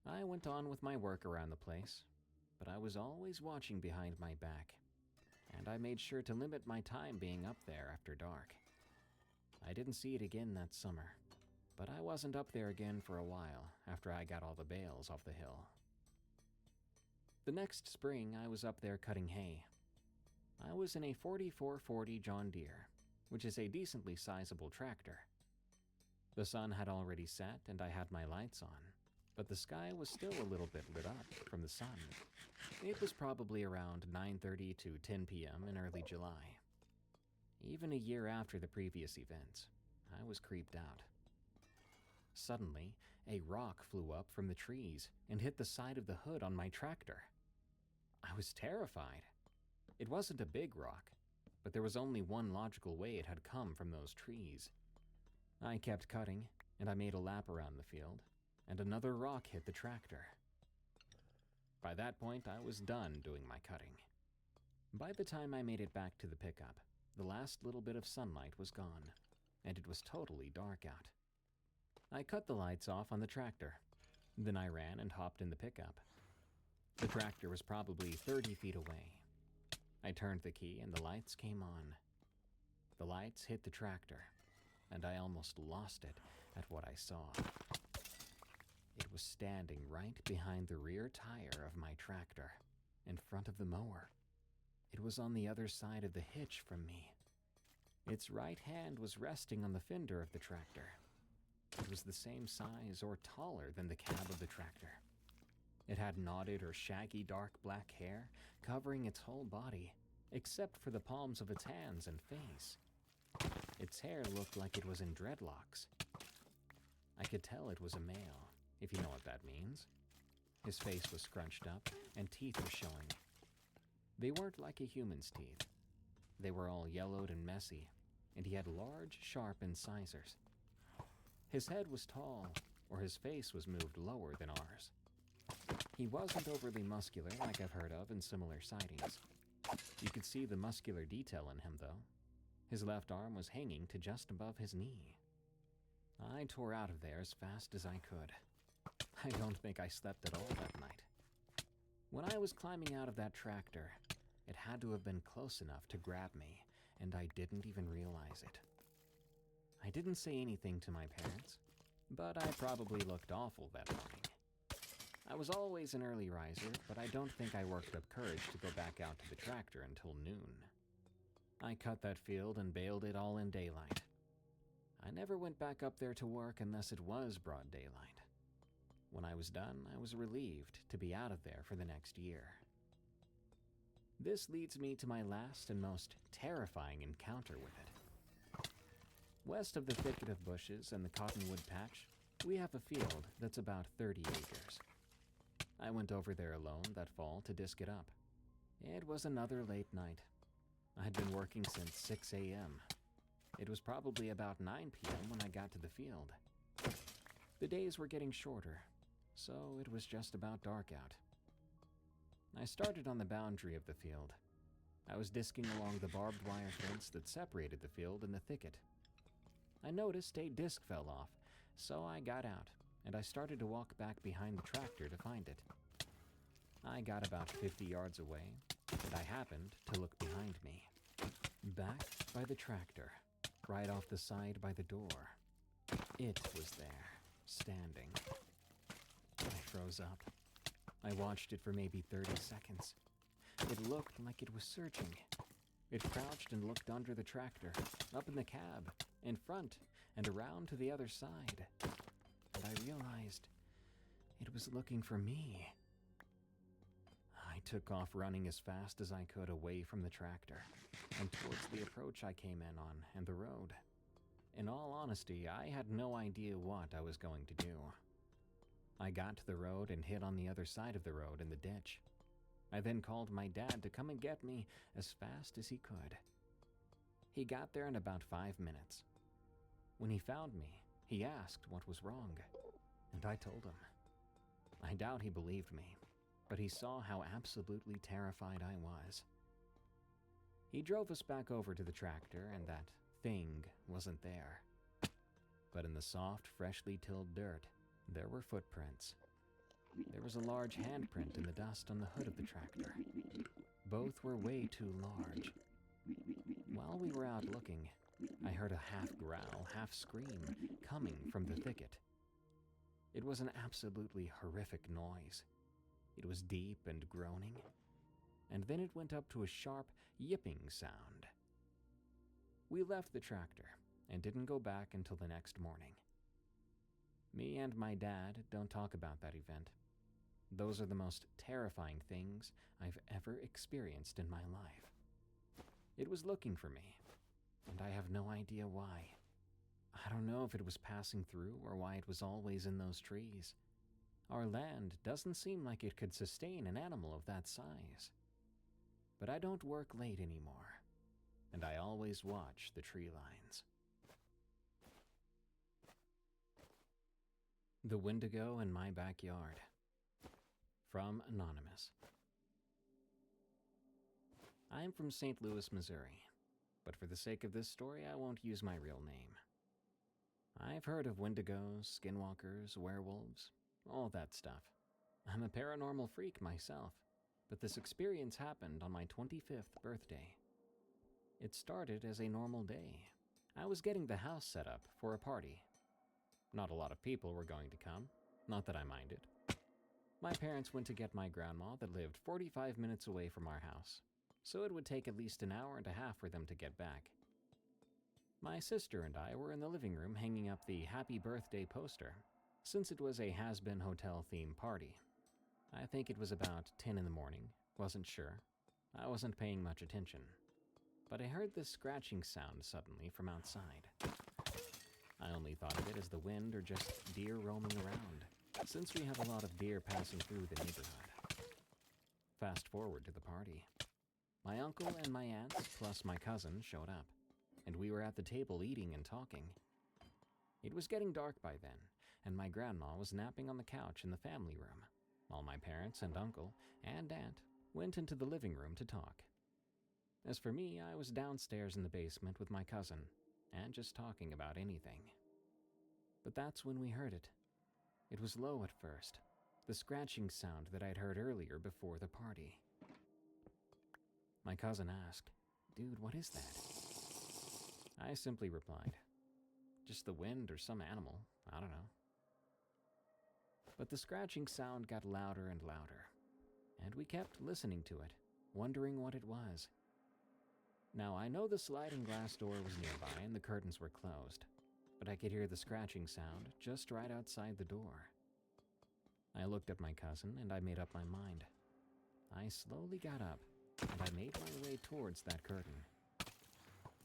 Speaker 1: I went on with my work around the place, but I was always watching behind my back, and I made sure to limit my time being up there after dark. I didn't see it again that summer, but I wasn't up there again for a while after I got all the bales off the hill. The next spring, I was up there cutting hay. I was in a 4440 John Deere, which is a decently sizable tractor. The sun had already set and I had my lights on, but the sky was still a little bit lit up from the sun. It was probably around 9:30 to 10 p.m. in early July. Even a year after the previous events, I was creeped out. Suddenly, a rock flew up from the trees and hit the side of the hood on my tractor. I was terrified. It wasn't a big rock, but there was only one logical way it had come from those trees. I kept cutting, and I made a lap around the field, and another rock hit the tractor. By that point, I was done doing my cutting. By the time I made it back to the pickup, the last little bit of sunlight was gone, and it was totally dark out. I cut the lights off on the tractor. Then I ran and hopped in the pickup. The tractor was probably 30 feet away. I turned the key and the lights came on. The lights hit the tractor, and I almost lost it at what I saw. It was standing right behind the rear tire of my tractor, in front of the mower. It was on the other side of the hitch from me. Its right hand was resting on the fender of the tractor, It was the same size or taller than the cab of the tractor. It had knotted or shaggy dark black hair covering its whole body, except for the palms of its hands and face. Its hair looked like it was in dreadlocks. I could tell it was a male, if you know what that means. His face was scrunched up, and teeth were showing. They weren't like a human's teeth. They were all yellowed and messy, and he had large, sharp incisors. His head was tall, or his face was moved lower than ours. He wasn't overly muscular like I've heard of in similar sightings. You could see the muscular detail in him, though. His left arm was hanging to just above his knee. I tore out of there as fast as I could. I don't think I slept at all that night. When I was climbing out of that tractor, it had to have been close enough to grab me, and I didn't even realize it. I didn't say anything to my parents, but I probably looked awful that morning. I was always an early riser, but I don't think I worked up courage to go back out to the tractor until noon. I cut that field and baled it all in daylight. I never went back up there to work unless it was broad daylight. When I was done, I was relieved to be out of there for the next year. This leads me to my last and most terrifying encounter with it. West of the thicket of bushes and the cottonwood patch, we have a field that's about 30 acres. I went over there alone that fall to disc it up. It was another late night. I'd been working since 6 a.m. It was probably about 9 p.m. when I got to the field. The days were getting shorter, so it was just about dark out. I started on the boundary of the field. I was disking along the barbed wire fence that separated the field and the thicket. I noticed a disc fell off, so I got out, and I started to walk back behind the tractor to find it. I got about 50 yards away, and I happened to look behind me. Back by the tractor, right off the side by the door. It was there, standing. I froze up. I watched it for maybe 30 seconds. It looked like it was searching. It crouched and looked under the tractor, up in the cab, in front, and around to the other side. And I realized it was looking for me. I took off running as fast as I could away from the tractor and towards the approach I came in on and the road. In all honesty, I had no idea what I was going to do. I got to the road and hid on the other side of the road in the ditch. I then called my dad to come and get me as fast as he could. He got there in about 5 minutes. When he found me, he asked what was wrong, and I told him. I doubt he believed me, but he saw how absolutely terrified I was. He drove us back over to the tractor, and that thing wasn't there. But in the soft, freshly tilled dirt, there were footprints. There was a large handprint in the dust on the hood of the tractor. Both were way too large. While we were out looking, I heard a half growl, half scream coming from the thicket. It was an absolutely horrific noise. It was deep and groaning, and then it went up to a sharp, yipping sound. We left the tractor and didn't go back until the next morning. Me and my dad don't talk about that event. Those are the most terrifying things I've ever experienced in my life. It was looking for me, and I have no idea why. I don't know if it was passing through or why it was always in those trees. Our land doesn't seem like it could sustain an animal of that size. But I don't work late anymore, and I always watch the tree lines. The Wendigo in My Backyard. From Anonymous. I am from St. Louis, Missouri, but for the sake of this story, I won't use my real name. I've heard of wendigos, skinwalkers, werewolves, all that stuff. I'm a paranormal freak myself, but this experience happened on my 25th birthday. It started as a normal day. I was getting the house set up for a party. Not a lot of people were going to come, not that I minded. My parents went to get my grandma that lived 45 minutes away from our house, so it would take at least an hour and a half for them to get back. My sister and I were in the living room hanging up the happy birthday poster, since it was a has-been hotel theme party. I think it was about 10 in the morning, wasn't sure. I wasn't paying much attention. But I heard this scratching sound suddenly from outside. I only thought of it as the wind or just deer roaming around, since we have a lot of deer passing through the neighborhood. Fast forward to the party. My uncle and my aunts, plus my cousin, showed up, and we were at the table eating and talking. It was getting dark by then, and my grandma was napping on the couch in the family room, while my parents and uncle and aunt went into the living room to talk. As for me, I was downstairs in the basement with my cousin, and just talking about anything. But that's when we heard it. It was low at first, the scratching sound that I'd heard earlier before the party. My cousin asked, "Dude, what is that?" I simply replied, "Just the wind or some animal, I don't know." But the scratching sound got louder and louder, and we kept listening to it, wondering what it was. Now, I know the sliding glass door was nearby and the curtains were closed, but I could hear the scratching sound just right outside the door. I looked at my cousin and I made up my mind. I slowly got up and I made my way towards that curtain.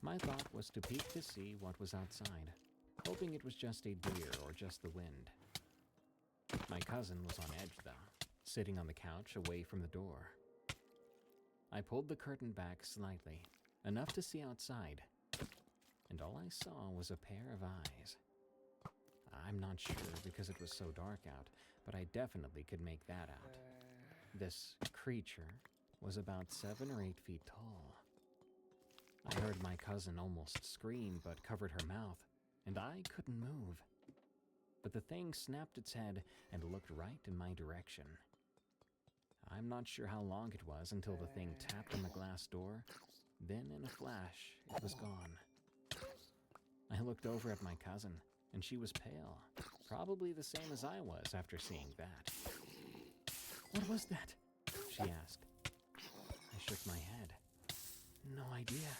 Speaker 1: My thought was to peek to see what was outside, hoping it was just a deer or just the wind. My cousin was on edge though, sitting on the couch away from the door. I pulled the curtain back slightly, enough to see outside, and all I saw was a pair of eyes. I'm not sure because it was so dark out, but I definitely could make that out. This creature was about 7 or 8 feet tall. I heard my cousin almost scream but covered her mouth, and I couldn't move. But the thing snapped its head and looked right in my direction. I'm not sure how long it was until the thing tapped on the glass door. Then, in a flash, it was gone. I looked over at my cousin, and she was pale, probably the same as I was after seeing that. "What was that?" she asked. I shook my head. No idea.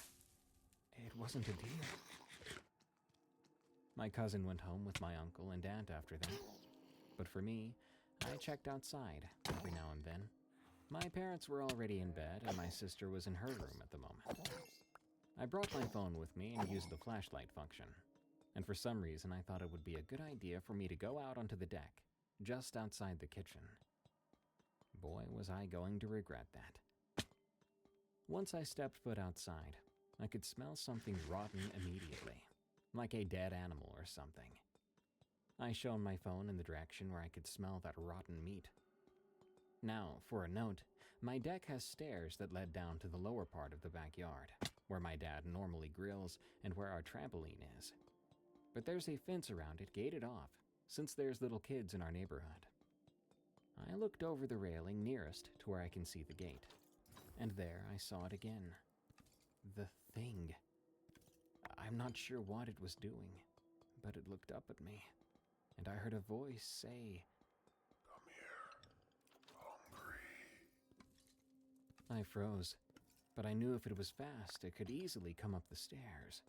Speaker 1: It wasn't a deer. My cousin went home with my uncle and aunt after that. But for me, I checked outside every now and then. My parents were already in bed, and my sister was in her room at the moment. I brought my phone with me and used the flashlight function. And for some reason, I thought it would be a good idea for me to go out onto the deck, just outside the kitchen. Boy, was I going to regret that. Once I stepped foot outside, I could smell something rotten immediately, like a dead animal or something. I shone my phone in the direction where I could smell that rotten meat. Now, for a note, my deck has stairs that led down to the lower part of the backyard, where my dad normally grills and where our trampoline is. But there's a fence around it gated off, since there's little kids in our neighborhood. I looked over the railing nearest to where I can see the gate, and there I saw it again. The thing. I'm not sure what it was doing, but it looked up at me, and I heard a voice say, "Come here, hungry." I froze, but I knew if it was fast, it could easily come up the stairs.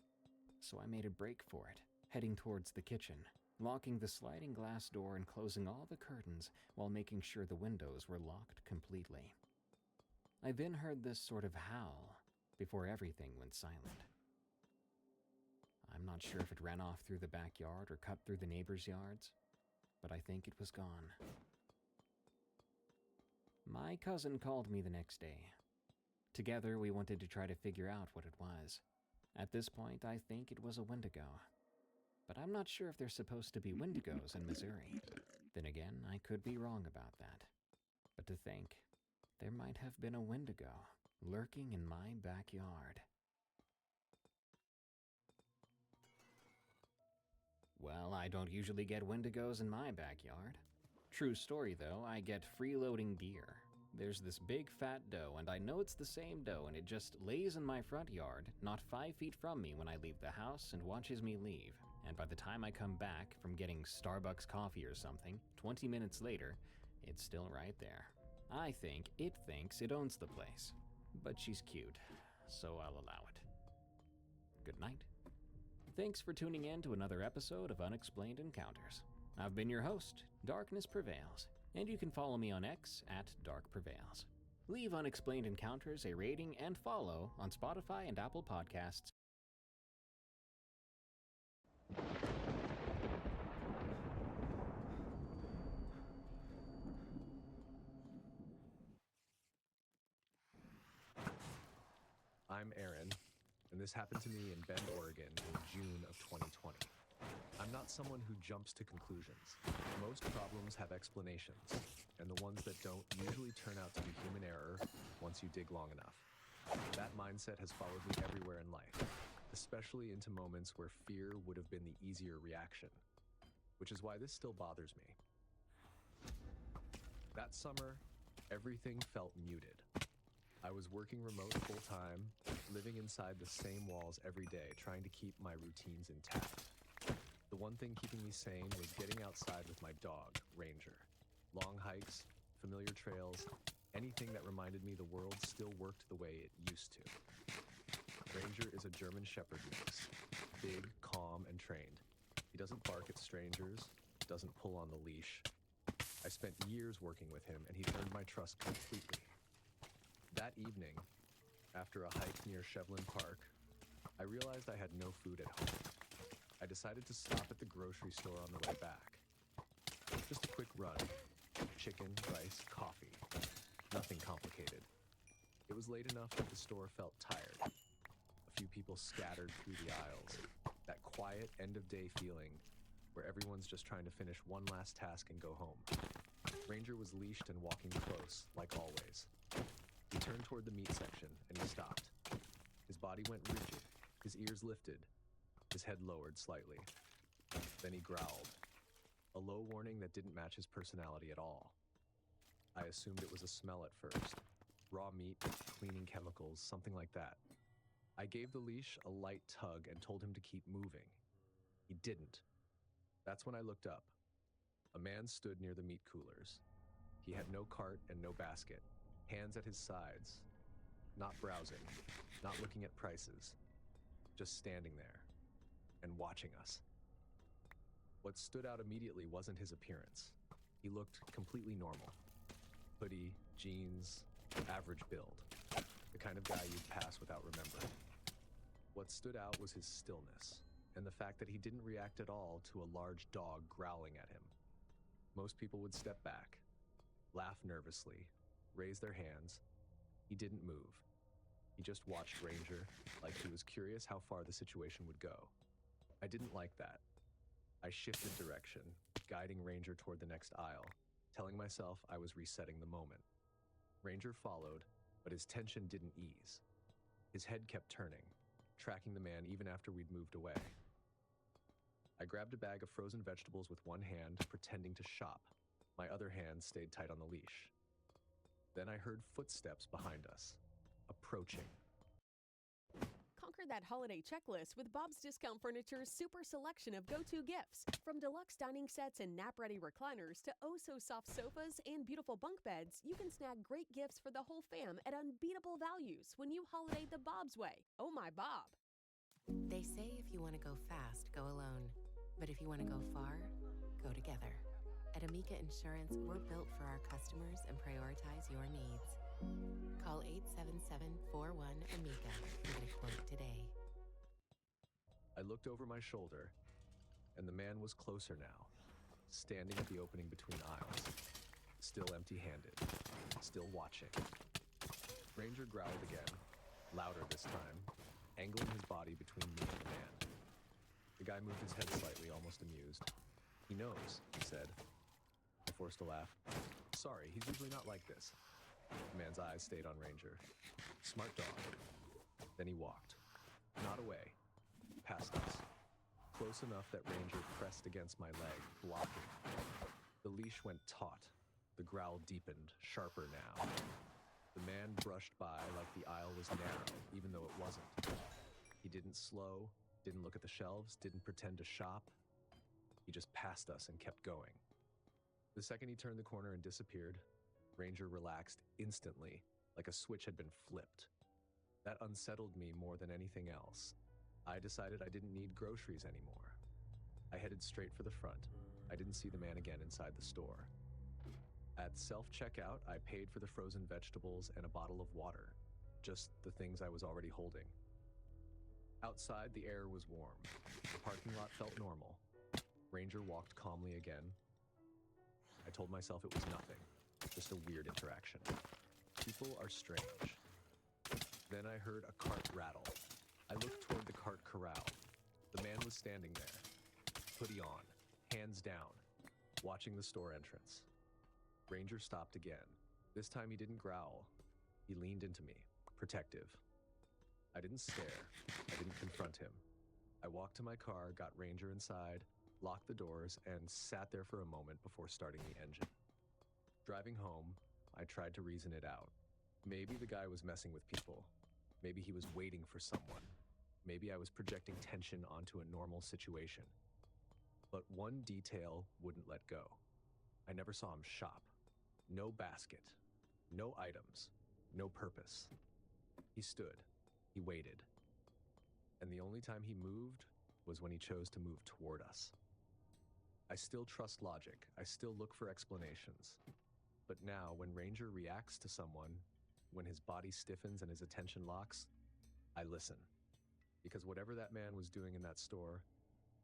Speaker 1: So I made a break for it, heading towards the kitchen, locking the sliding glass door and closing all the curtains while making sure the windows were locked completely. I then heard this sort of howl before everything went silent. I'm not sure if it ran off through the backyard or cut through the neighbors' yards, but I think it was gone. My cousin called me the next day. Together, we wanted to try to figure out what it was. At this point, I think it was a Wendigo. But I'm not sure if there's supposed to be Wendigos in Missouri. Then again, I could be wrong about that. But to think, there might have been a Wendigo lurking in my backyard. Well, I don't usually get Wendigos in my backyard. True story though, I get freeloading deer. There's this big fat doe, and I know it's the same doe, and it just lays in my front yard, not 5 feet from me when I leave the house, and watches me leave. And by the time I come back from getting Starbucks coffee or something, 20 minutes later, it's still right there. I think it thinks it owns the place. But she's cute, so I'll allow it. Good night. Thanks for tuning in to another episode of Unexplained Encounters. I've been your host, Darkness Prevails, and you can follow me on X at Dark Prevails. Leave Unexplained Encounters a rating and follow on Spotify and Apple Podcasts.
Speaker 5: I'm Aaron, and this happened to me in Bend, Oregon in June of 2020. I'm not someone who jumps to conclusions. Most problems have explanations, and the ones that don't usually turn out to be human error once you dig long enough. That mindset has followed me everywhere in life, especially into moments where fear would have been the easier reaction, which is why this still bothers me. That summer, everything felt muted. I was working remote full-time, living inside the same walls every day, trying to keep my routines intact. The one thing keeping me sane was getting outside with my dog, Ranger. Long hikes, familiar trails, anything that reminded me the world still worked the way it used to. Ranger is a German Shepherd mix, big, calm, and trained. He doesn't bark at strangers, doesn't pull on the leash. I spent years working with him, and he earned my trust completely. That evening, after a hike near Shevlin Park, I realized I had no food at home. I decided to stop at the grocery store on the way back. Just a quick run. Chicken, rice, coffee. Nothing complicated. It was late enough that the store felt tired. A few people scattered through the aisles. That quiet end-of-day feeling where everyone's just trying to finish one last task and go home. Ranger was leashed and walking close, like always. He turned toward the meat section, and he stopped. His body went rigid, his ears lifted, his head lowered slightly. Then he growled, a low warning that didn't match his personality at all. I assumed it was a smell at first. Raw meat, cleaning chemicals, something like that. I gave the leash a light tug and told him to keep moving. He didn't. That's when I looked up. A man stood near the meat coolers. He had no cart and no basket. Hands at his sides, not browsing, not looking at prices, just standing there and watching us. What stood out immediately wasn't his appearance. He looked completely normal. Hoodie, jeans, average build, the kind of guy you'd pass without remembering. What stood out was his stillness and the fact that he didn't react at all to a large dog growling at him. Most people would step back, laugh nervously, raise their hands. He didn't move. He just watched Ranger like he was curious how far the situation would go. I didn't like that. I shifted direction, guiding Ranger toward the next aisle, telling myself I was resetting the moment. Ranger followed, but his tension didn't ease. His head kept turning, tracking the man even after we'd moved away. I grabbed a bag of frozen vegetables with one hand, pretending to shop. My other hand stayed tight on the leash. Then I heard footsteps behind us, approaching.
Speaker 6: Conquer that holiday checklist with Bob's Discount Furniture's super selection of go-to gifts. From deluxe dining sets and nap-ready recliners to oh-so-soft sofas and beautiful bunk beds, you can snag great gifts for the whole fam at unbeatable values when you holiday the Bob's way. Oh my Bob!
Speaker 7: They say if you want to go fast, go alone. But if you want to go far, go together. At Amica Insurance, we're built for our customers and prioritize your needs. Call 877-41-AMICA and get a quote today.
Speaker 5: I looked over my shoulder, and the man was closer now, standing at the opening between aisles, still empty-handed, still watching. Ranger growled again, louder this time, angling his body between me and the man. The guy moved his head slightly, almost amused. He knows, he said. I forced a laugh. Sorry, he's usually not like this. The man's eyes stayed on Ranger. Smart dog. Then he walked. Not away. Past us. Close enough that Ranger pressed against my leg, blocking. The leash went taut. The growl deepened, sharper now. The man brushed by like the aisle was narrow, even though it wasn't. He didn't slow, didn't look at the shelves, didn't pretend to shop. He just passed us and kept going. The second he turned the corner and disappeared, Ranger relaxed instantly, like a switch had been flipped. That unsettled me more than anything else. I decided I didn't need groceries anymore. I headed straight for the front. I didn't see the man again inside the store. At self-checkout, I paid for the frozen vegetables and a bottle of water, just the things I was already holding. Outside, the air was warm. The parking lot felt normal. Ranger walked calmly again. I told myself it was nothing, just a weird interaction. People are strange. Then I heard a cart rattle. I looked toward the cart corral. The man was standing there, hoodie on, hands down, watching the store entrance. Ranger stopped again. This time he didn't growl. He leaned into me, protective. I didn't stare. I didn't confront him. I walked to my car, got Ranger inside, locked the doors, and sat there for a moment before starting the engine. Driving home, I tried to reason it out. Maybe the guy was messing with people. Maybe he was waiting for someone. Maybe I was projecting tension onto a normal situation. But one detail wouldn't let go. I never saw him shop. No basket. No items. No purpose. He stood. He waited. And the only time he moved was when he chose to move toward us. I still trust logic. I still look for explanations. But now, when Ranger reacts to someone, when his body stiffens and his attention locks, I listen. Because whatever that man was doing in that store,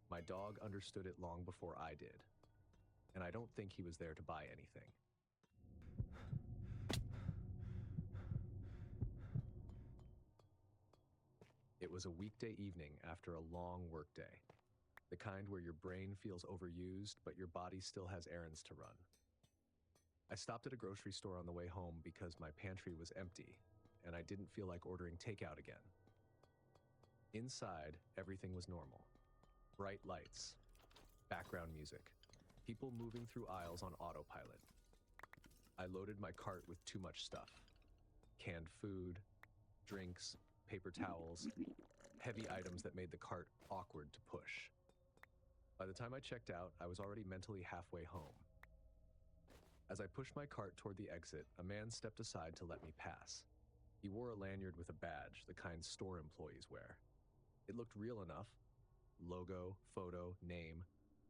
Speaker 5: my dog understood it long before I did. And I don't think he was there to buy anything. It was a weekday evening after a long workday. The kind where your brain feels overused, but your body still has errands to run. I stopped at a grocery store on the way home because my pantry was empty, and I didn't feel like ordering takeout again. Inside, everything was normal. Bright lights, background music, people moving through aisles on autopilot. I loaded my cart with too much stuff. Canned food, drinks, paper towels, heavy items that made the cart awkward to push. By the time I checked out, I was already mentally halfway home. As I pushed my cart toward the exit, a man stepped aside to let me pass. He wore a lanyard with a badge, the kind store employees wear. It looked real enough. Logo, photo, name,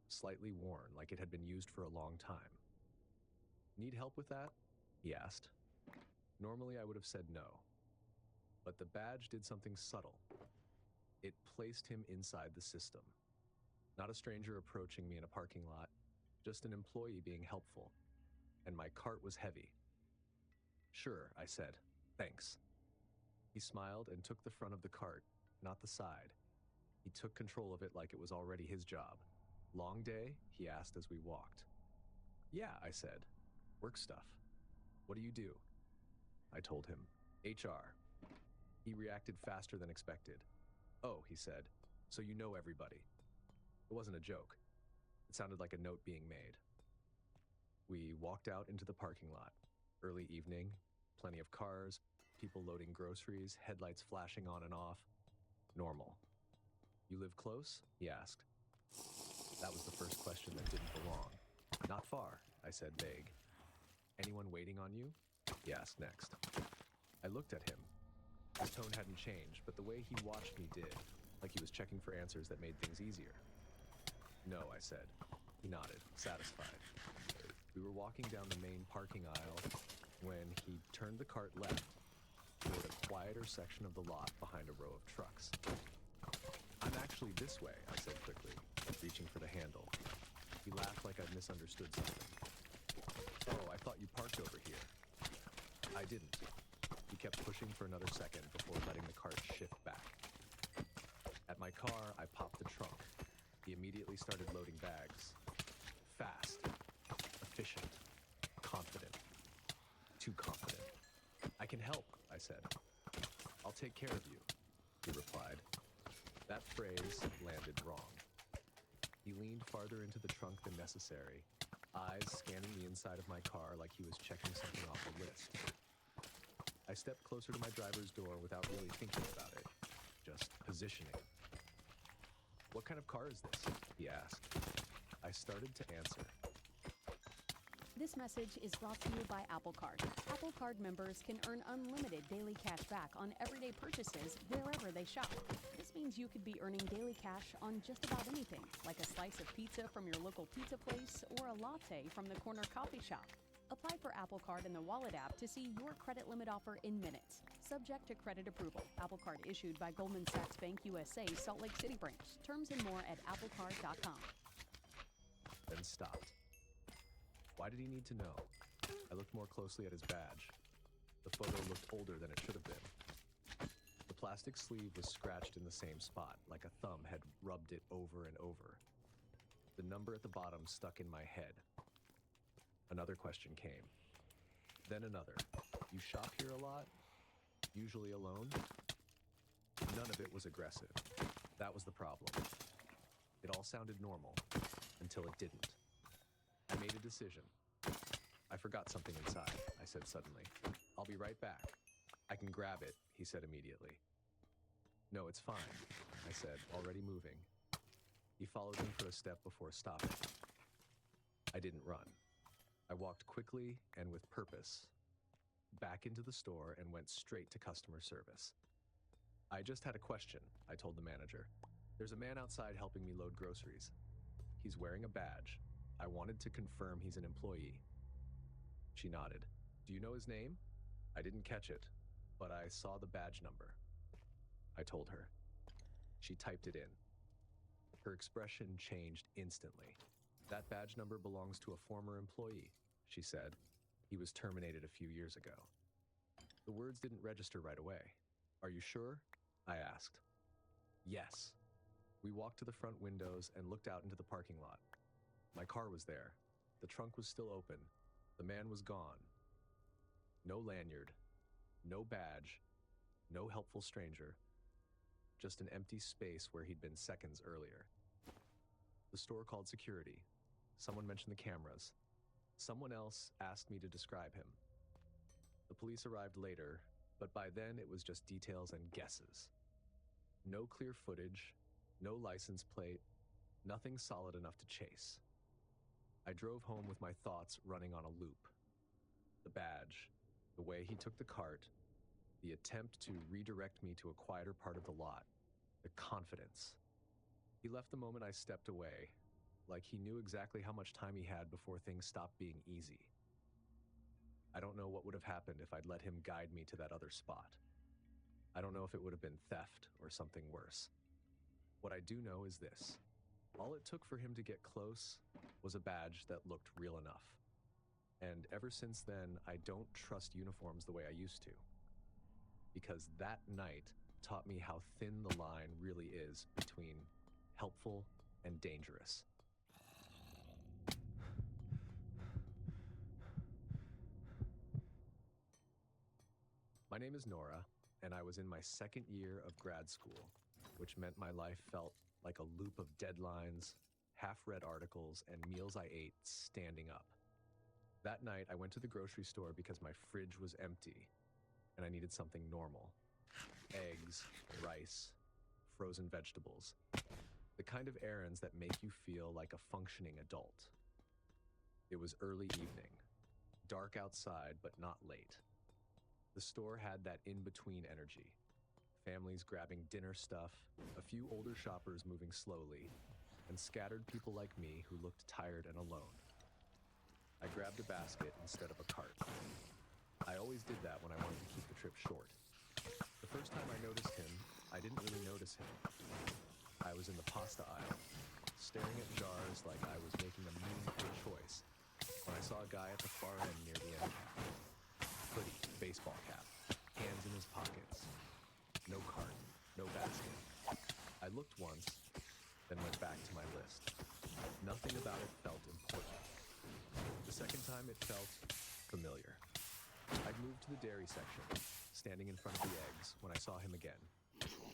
Speaker 5: slightly worn, like it had been used for a long time. "Need help with that?" he asked. Normally I would have said no. But the badge did something subtle. It placed him inside the system. Not a stranger approaching me in a parking lot, just an employee being helpful. And my cart was heavy. "Sure," I said. "Thanks." He smiled and took the front of the cart, not the side. He took control of it like it was already his job. "Long day?" he asked as we walked. "Yeah," I said. "Work stuff." "What do you do?" I told him. "HR." He reacted faster than expected. "Oh," he said, "so you know everybody." It wasn't a joke. It sounded like a note being made. We walked out into the parking lot. Early evening, plenty of cars, people loading groceries, headlights flashing on and off. Normal. "You live close?" he asked. That was the first question that didn't belong. "Not far," I said, vague. "Anyone waiting on you?" he asked next. I looked at him. His tone hadn't changed, but the way he watched me did, like he was checking for answers that made things easier. "No," I said. He nodded, satisfied. We were walking down the main parking aisle when he turned the cart left toward a quieter section of the lot behind a row of trucks. "I'm actually this way," I said quickly, reaching for the handle. He laughed like I'd misunderstood something. "Oh, I thought you parked over here." I didn't. He kept pushing for another second before letting the cart shift back. At my car, I popped the trunk. He immediately started loading bags. Fast. Efficient. Confident. Too confident. "I can help," I said. "I'll take care of you," he replied. That phrase landed wrong. He leaned farther into the trunk than necessary, eyes scanning the inside of my car like he was checking something off a list. I stepped closer to my driver's door without really thinking about it, just positioning. "What kind of car is this?" he asked. I started to answer.
Speaker 6: This message is brought to you by Apple Card. Apple Card members can earn unlimited daily cash back on everyday purchases wherever they shop. This means you could be earning daily cash on just about anything, like a slice of pizza from your local pizza place or a latte from the corner coffee shop. Apply for Apple Card in the Wallet app to see your credit limit offer in minutes. Subject to credit approval. Apple Card issued by Goldman Sachs Bank USA, Salt Lake City branch. Terms and more at applecard.com.
Speaker 5: Then stopped. Why did he need to know? I looked more closely at his badge. The photo looked older than it should have been. The plastic sleeve was scratched in the same spot, like a thumb had rubbed it over and over. The number at the bottom stuck in my head. Another question came. Then another. You shop here a lot? Usually alone? None of it was aggressive. That was the problem. It all sounded normal, until it didn't. I made a decision. I forgot something inside, I said suddenly. I'll be right back. I can grab it, he said immediately. No, it's fine, I said, already moving. He followed me for a step before stopping. I didn't run. I walked quickly and with purpose back into the store and went straight to customer service. I just had a question, I told the manager. There's a man outside helping me load groceries. He's wearing a badge. I wanted to confirm he's an employee. She nodded. Do you know his name? I didn't catch it, but I saw the badge number. I told her. She typed it in. Her expression changed instantly. That badge number belongs to a former employee, she said. He was terminated a few years ago. The words didn't register right away. Are you sure? I asked. Yes. We walked to the front windows and looked out into the parking lot. My car was there. The trunk was still open. The man was gone. No lanyard, no badge, no helpful stranger. Just an empty space where he'd been seconds earlier. The store called security. Someone mentioned the cameras. Someone else asked me to describe him. The police arrived later, but by then it was just details and guesses. No clear footage, no license plate, nothing solid enough to chase. I drove home with my thoughts running on a loop. The badge, the way he took the cart, the attempt to redirect me to a quieter part of the lot, the confidence. He left the moment I stepped away, like he knew exactly how much time he had before things stopped being easy. I don't know what would have happened if I'd let him guide me to that other spot. I don't know if it would have been theft or something worse. What I do know is this. All it took for him to get close was a badge that looked real enough. And ever since then, I don't trust uniforms the way I used to. Because that night taught me how thin the line really is between helpful and dangerous. My name is Nora, and I was in my second year of grad school, which meant my life felt like a loop of deadlines, half-read articles, and meals I ate standing up. That night, I went to the grocery store because my fridge was empty, and I needed something normal. Eggs, rice, frozen vegetables. The kind of errands that make you feel like a functioning adult. It was early evening, dark outside, but not late. The store had that in-between energy. Families grabbing dinner stuff, a few older shoppers moving slowly, and scattered people like me who looked tired and alone. I grabbed a basket instead of a cart. I always did that when I wanted to keep the trip short. The first time I noticed him, I didn't really notice him. I was in the pasta aisle, staring at jars like I was making a meaningful choice, when I saw a guy at the far end near the end cap. Hoodie, baseball cap, hands in his pockets. No cart, no basket. I looked once, then went back to my list. Nothing about it felt important. The second time it felt familiar. I'd moved to the dairy section, standing in front of the eggs, when I saw him again.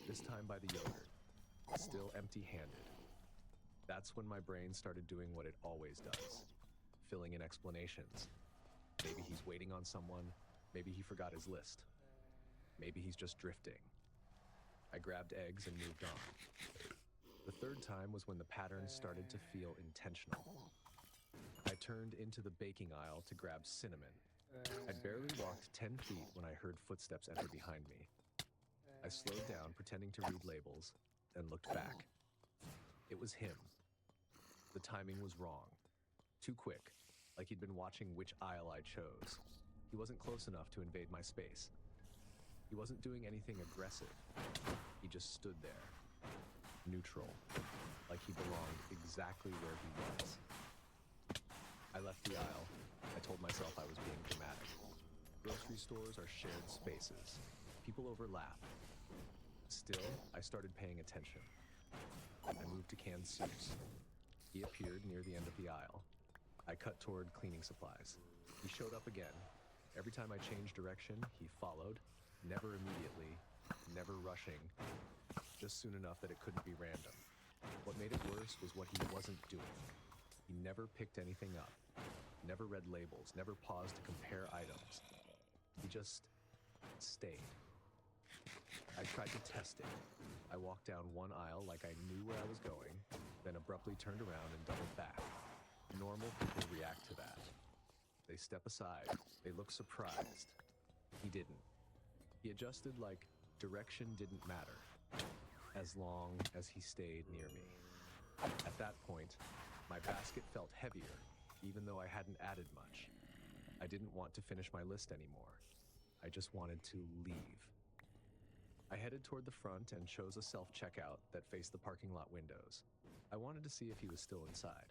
Speaker 5: This time by the yogurt, still empty-handed. That's when my brain started doing what it always does, filling in explanations. Maybe he's waiting on someone, maybe he forgot his list. Maybe he's just drifting. I grabbed eggs and moved on. The third time was when the pattern started to feel intentional. I turned into the baking aisle to grab cinnamon. I'd barely walked 10 feet when I heard footsteps enter behind me. I slowed down, pretending to read labels, and looked back. It was him. The timing was wrong. Too quick, like he'd been watching which aisle I chose. He wasn't close enough to invade my space. He wasn't doing anything aggressive. He just stood there, neutral, like he belonged exactly where he was. I left the aisle. I told myself I was being dramatic. Grocery stores are shared spaces. People overlap. Still, I started paying attention. I moved to canned soups. He appeared near the end of the aisle. I cut toward cleaning supplies. He showed up again. Every time I changed direction, he followed, never immediately, never rushing, just soon enough that it couldn't be random. What made it worse was what he wasn't doing. He never picked anything up, never read labels, never paused to compare items. He just stayed. I tried to test it. I walked down one aisle like I knew where I was going, then abruptly turned around and doubled back. Normal people react to that. They step aside. They look surprised. He didn't. He adjusted like direction didn't matter, as long as he stayed near me. At that point, my basket felt heavier, even though I hadn't added much. I didn't want to finish my list anymore. I just wanted to leave. I headed toward the front and chose a self-checkout that faced the parking lot windows. I wanted to see if he was still inside.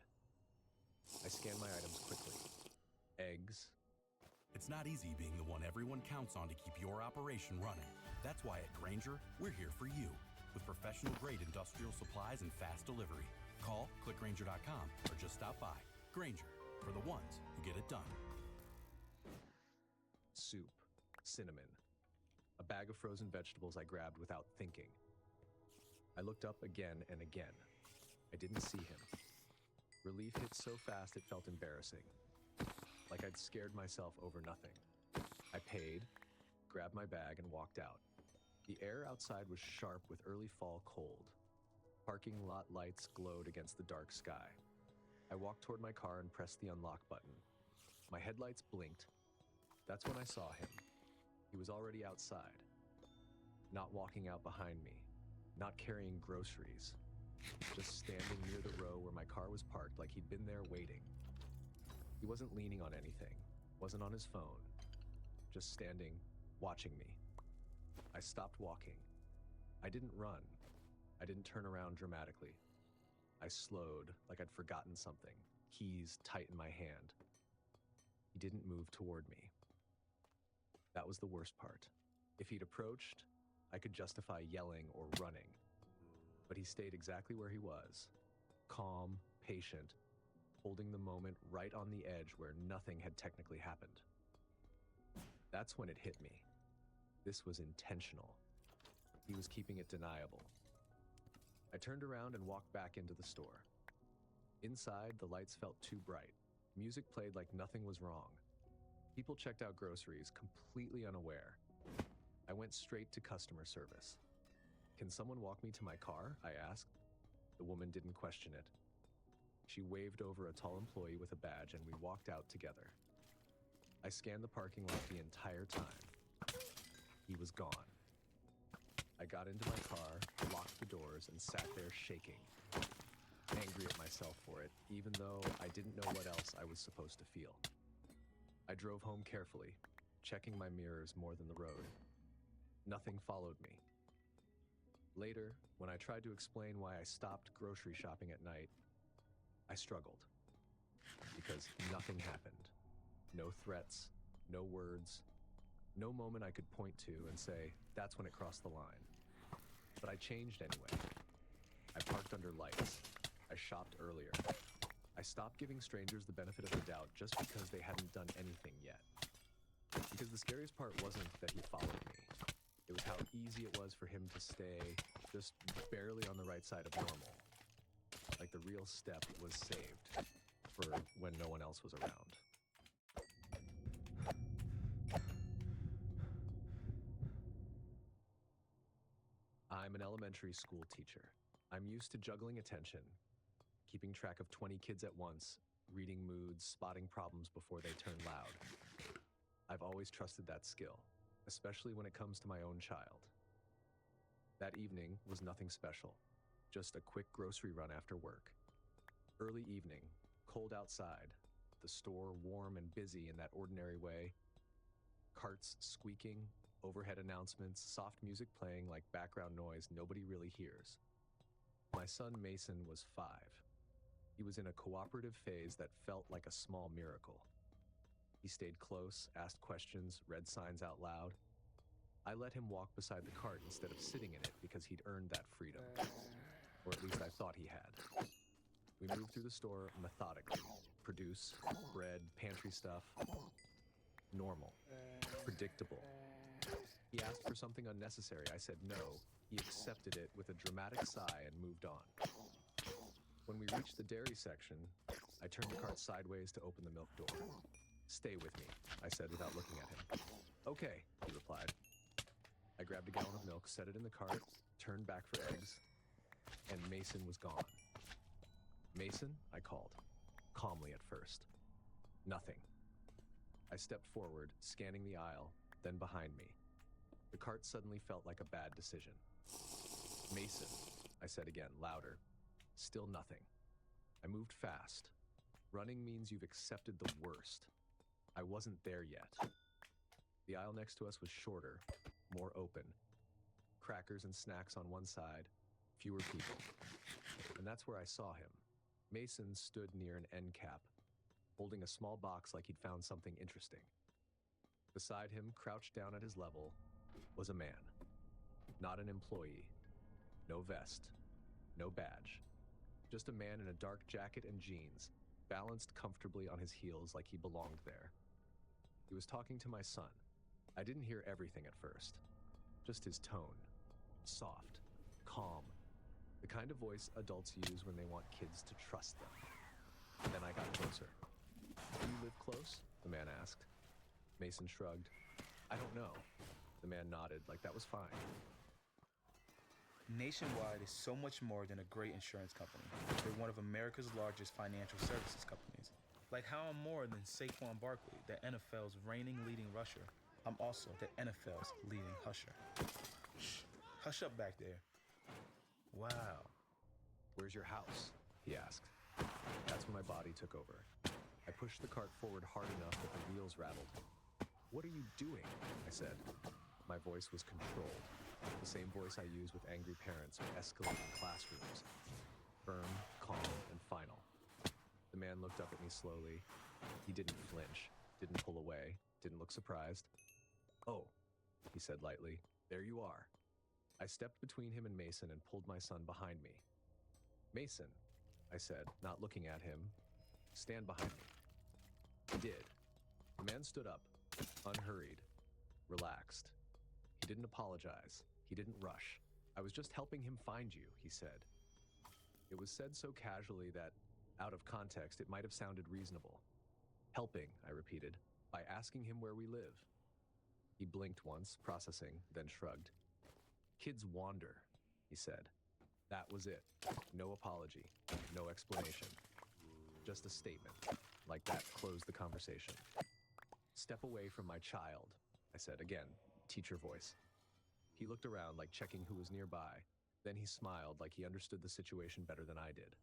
Speaker 5: I scanned my items quickly. Eggs.
Speaker 8: It's not easy being the one everyone counts on to keep your operation running. That's why at Grainger, we're here for you, with professional-grade industrial supplies and fast delivery. Call, clickgrainger.com, or just stop by. Grainger, for the ones who get it done.
Speaker 5: Soup. Cinnamon. A bag of frozen vegetables I grabbed without thinking. I looked up again and again. I didn't see him. Relief hit so fast it felt embarrassing. Like I'd scared myself over nothing. I paid, grabbed my bag, and walked out. The air outside was sharp with early fall cold. Parking lot lights glowed against the dark sky. I walked toward my car and pressed the unlock button. My headlights blinked. That's when I saw him. He was already outside. Not walking out behind me. Not carrying groceries. Just standing near the row where my car was parked like he'd been there waiting. He wasn't leaning on anything, wasn't on his phone, just standing, watching me. I stopped walking. I didn't run. I didn't turn around dramatically. I slowed like I'd forgotten something, keys tight in my hand. He didn't move toward me. That was the worst part. If he'd approached, I could justify yelling or running. But he stayed exactly where he was, calm, patient, holding the moment right on the edge where nothing had technically happened. That's when it hit me. This was intentional. He was keeping it deniable. I turned around and walked back into the store. Inside, the lights felt too bright. Music played like nothing was wrong. People checked out groceries, completely unaware. I went straight to customer service. "Can someone walk me to my car?" I asked. The woman didn't question it. She waved over a tall employee with a badge, and we walked out together. I scanned the parking lot the entire time. He was gone. I got into my car, locked the doors, and sat there shaking, angry at myself for it, even though I didn't know what else I was supposed to feel. I drove home carefully, checking my mirrors more than the road. Nothing followed me. Later, when I tried to explain why I stopped grocery shopping at night, I struggled. Because nothing happened. No threats, no words, no moment I could point to and say, that's when it crossed the line. But I changed anyway. I parked under lights. I shopped earlier. I stopped giving strangers the benefit of the doubt just because they hadn't done anything yet. Because the scariest part wasn't that he followed me. It was how easy it was for him to stay just barely on the right side of normal. Like the real step was saved for when no one else was around. I'm an elementary school teacher. I'm used to juggling attention, keeping track of 20 kids at once, reading moods, spotting problems before they turn loud. I've always trusted that skill, especially when it comes to my own child. That evening was nothing special, just a quick grocery run after work. Early evening, cold outside, the store warm and busy in that ordinary way. Carts squeaking, overhead announcements, soft music playing like background noise nobody really hears. My son Mason was 5. He was in a cooperative phase that felt like a small miracle. He stayed close, asked questions, read signs out loud. I let him walk beside the cart instead of sitting in it because he'd earned that freedom. Or at least I thought he had. We moved through the store methodically. Produce, bread, pantry stuff. Normal. Predictable. He asked for something unnecessary. I said no. He accepted it with a dramatic sigh and moved on. When we reached the dairy section, I turned the cart sideways to open the milk door. "Stay with me," I said without looking at him. "Okay," he replied. I grabbed a gallon of milk, set it in the cart, turned back for eggs, and Mason was gone. "Mason?" I called, calmly at first. Nothing. I stepped forward, scanning the aisle, then behind me. The cart suddenly felt like a bad decision. "Mason," I said again, louder. Still nothing. I moved fast. Running means you've accepted the worst. I wasn't there yet. The aisle next to us was shorter, more open. Crackers and snacks on one side, fewer people. And that's where I saw him. Mason stood near an end cap, holding a small box like he'd found something interesting. Beside him, crouched down at his level, was a man. Not an employee. No vest. No badge. Just a man in a dark jacket and jeans, balanced comfortably on his heels like he belonged there. He was talking to my son. I didn't hear everything at first. Just his tone. Soft. Calm. The kind of voice adults use when they want kids to trust them. Then I got closer. "Do you live close?" the man asked. Mason shrugged. "I don't know." The man nodded like that was fine.
Speaker 9: Nationwide is so much more than a great insurance company. They're one of America's largest financial services companies. Like how I'm more than Saquon Barkley, the NFL's reigning leading rusher. I'm also the NFL's leading husher. Shh, hush up back there. Wow.
Speaker 5: "Where's your house?" he asked. That's when my body took over. I pushed the cart forward hard enough that the wheels rattled. "What are you doing?" I said. My voice was controlled. The same voice I use with angry parents or escalating classrooms. Firm, calm, and final. The man looked up at me slowly. He didn't flinch, didn't pull away, didn't look surprised. "Oh," he said lightly, "there you are." I stepped between him and Mason and pulled my son behind me. "Mason," I said, not looking at him, "stand behind me." He did. The man stood up, unhurried, relaxed. He didn't apologize. He didn't rush. "I was just helping him find you," he said. It was said so casually that, out of context, it might have sounded reasonable. "Helping," I repeated, "by asking him where we live." He blinked once, processing, then shrugged. "Kids wander," he said. That was it. No apology, no explanation. Just a statement. Like that closed the conversation. "Step away from my child," I said again, teacher voice. He looked around like checking who was nearby. Then he smiled like he understood the situation better than I did.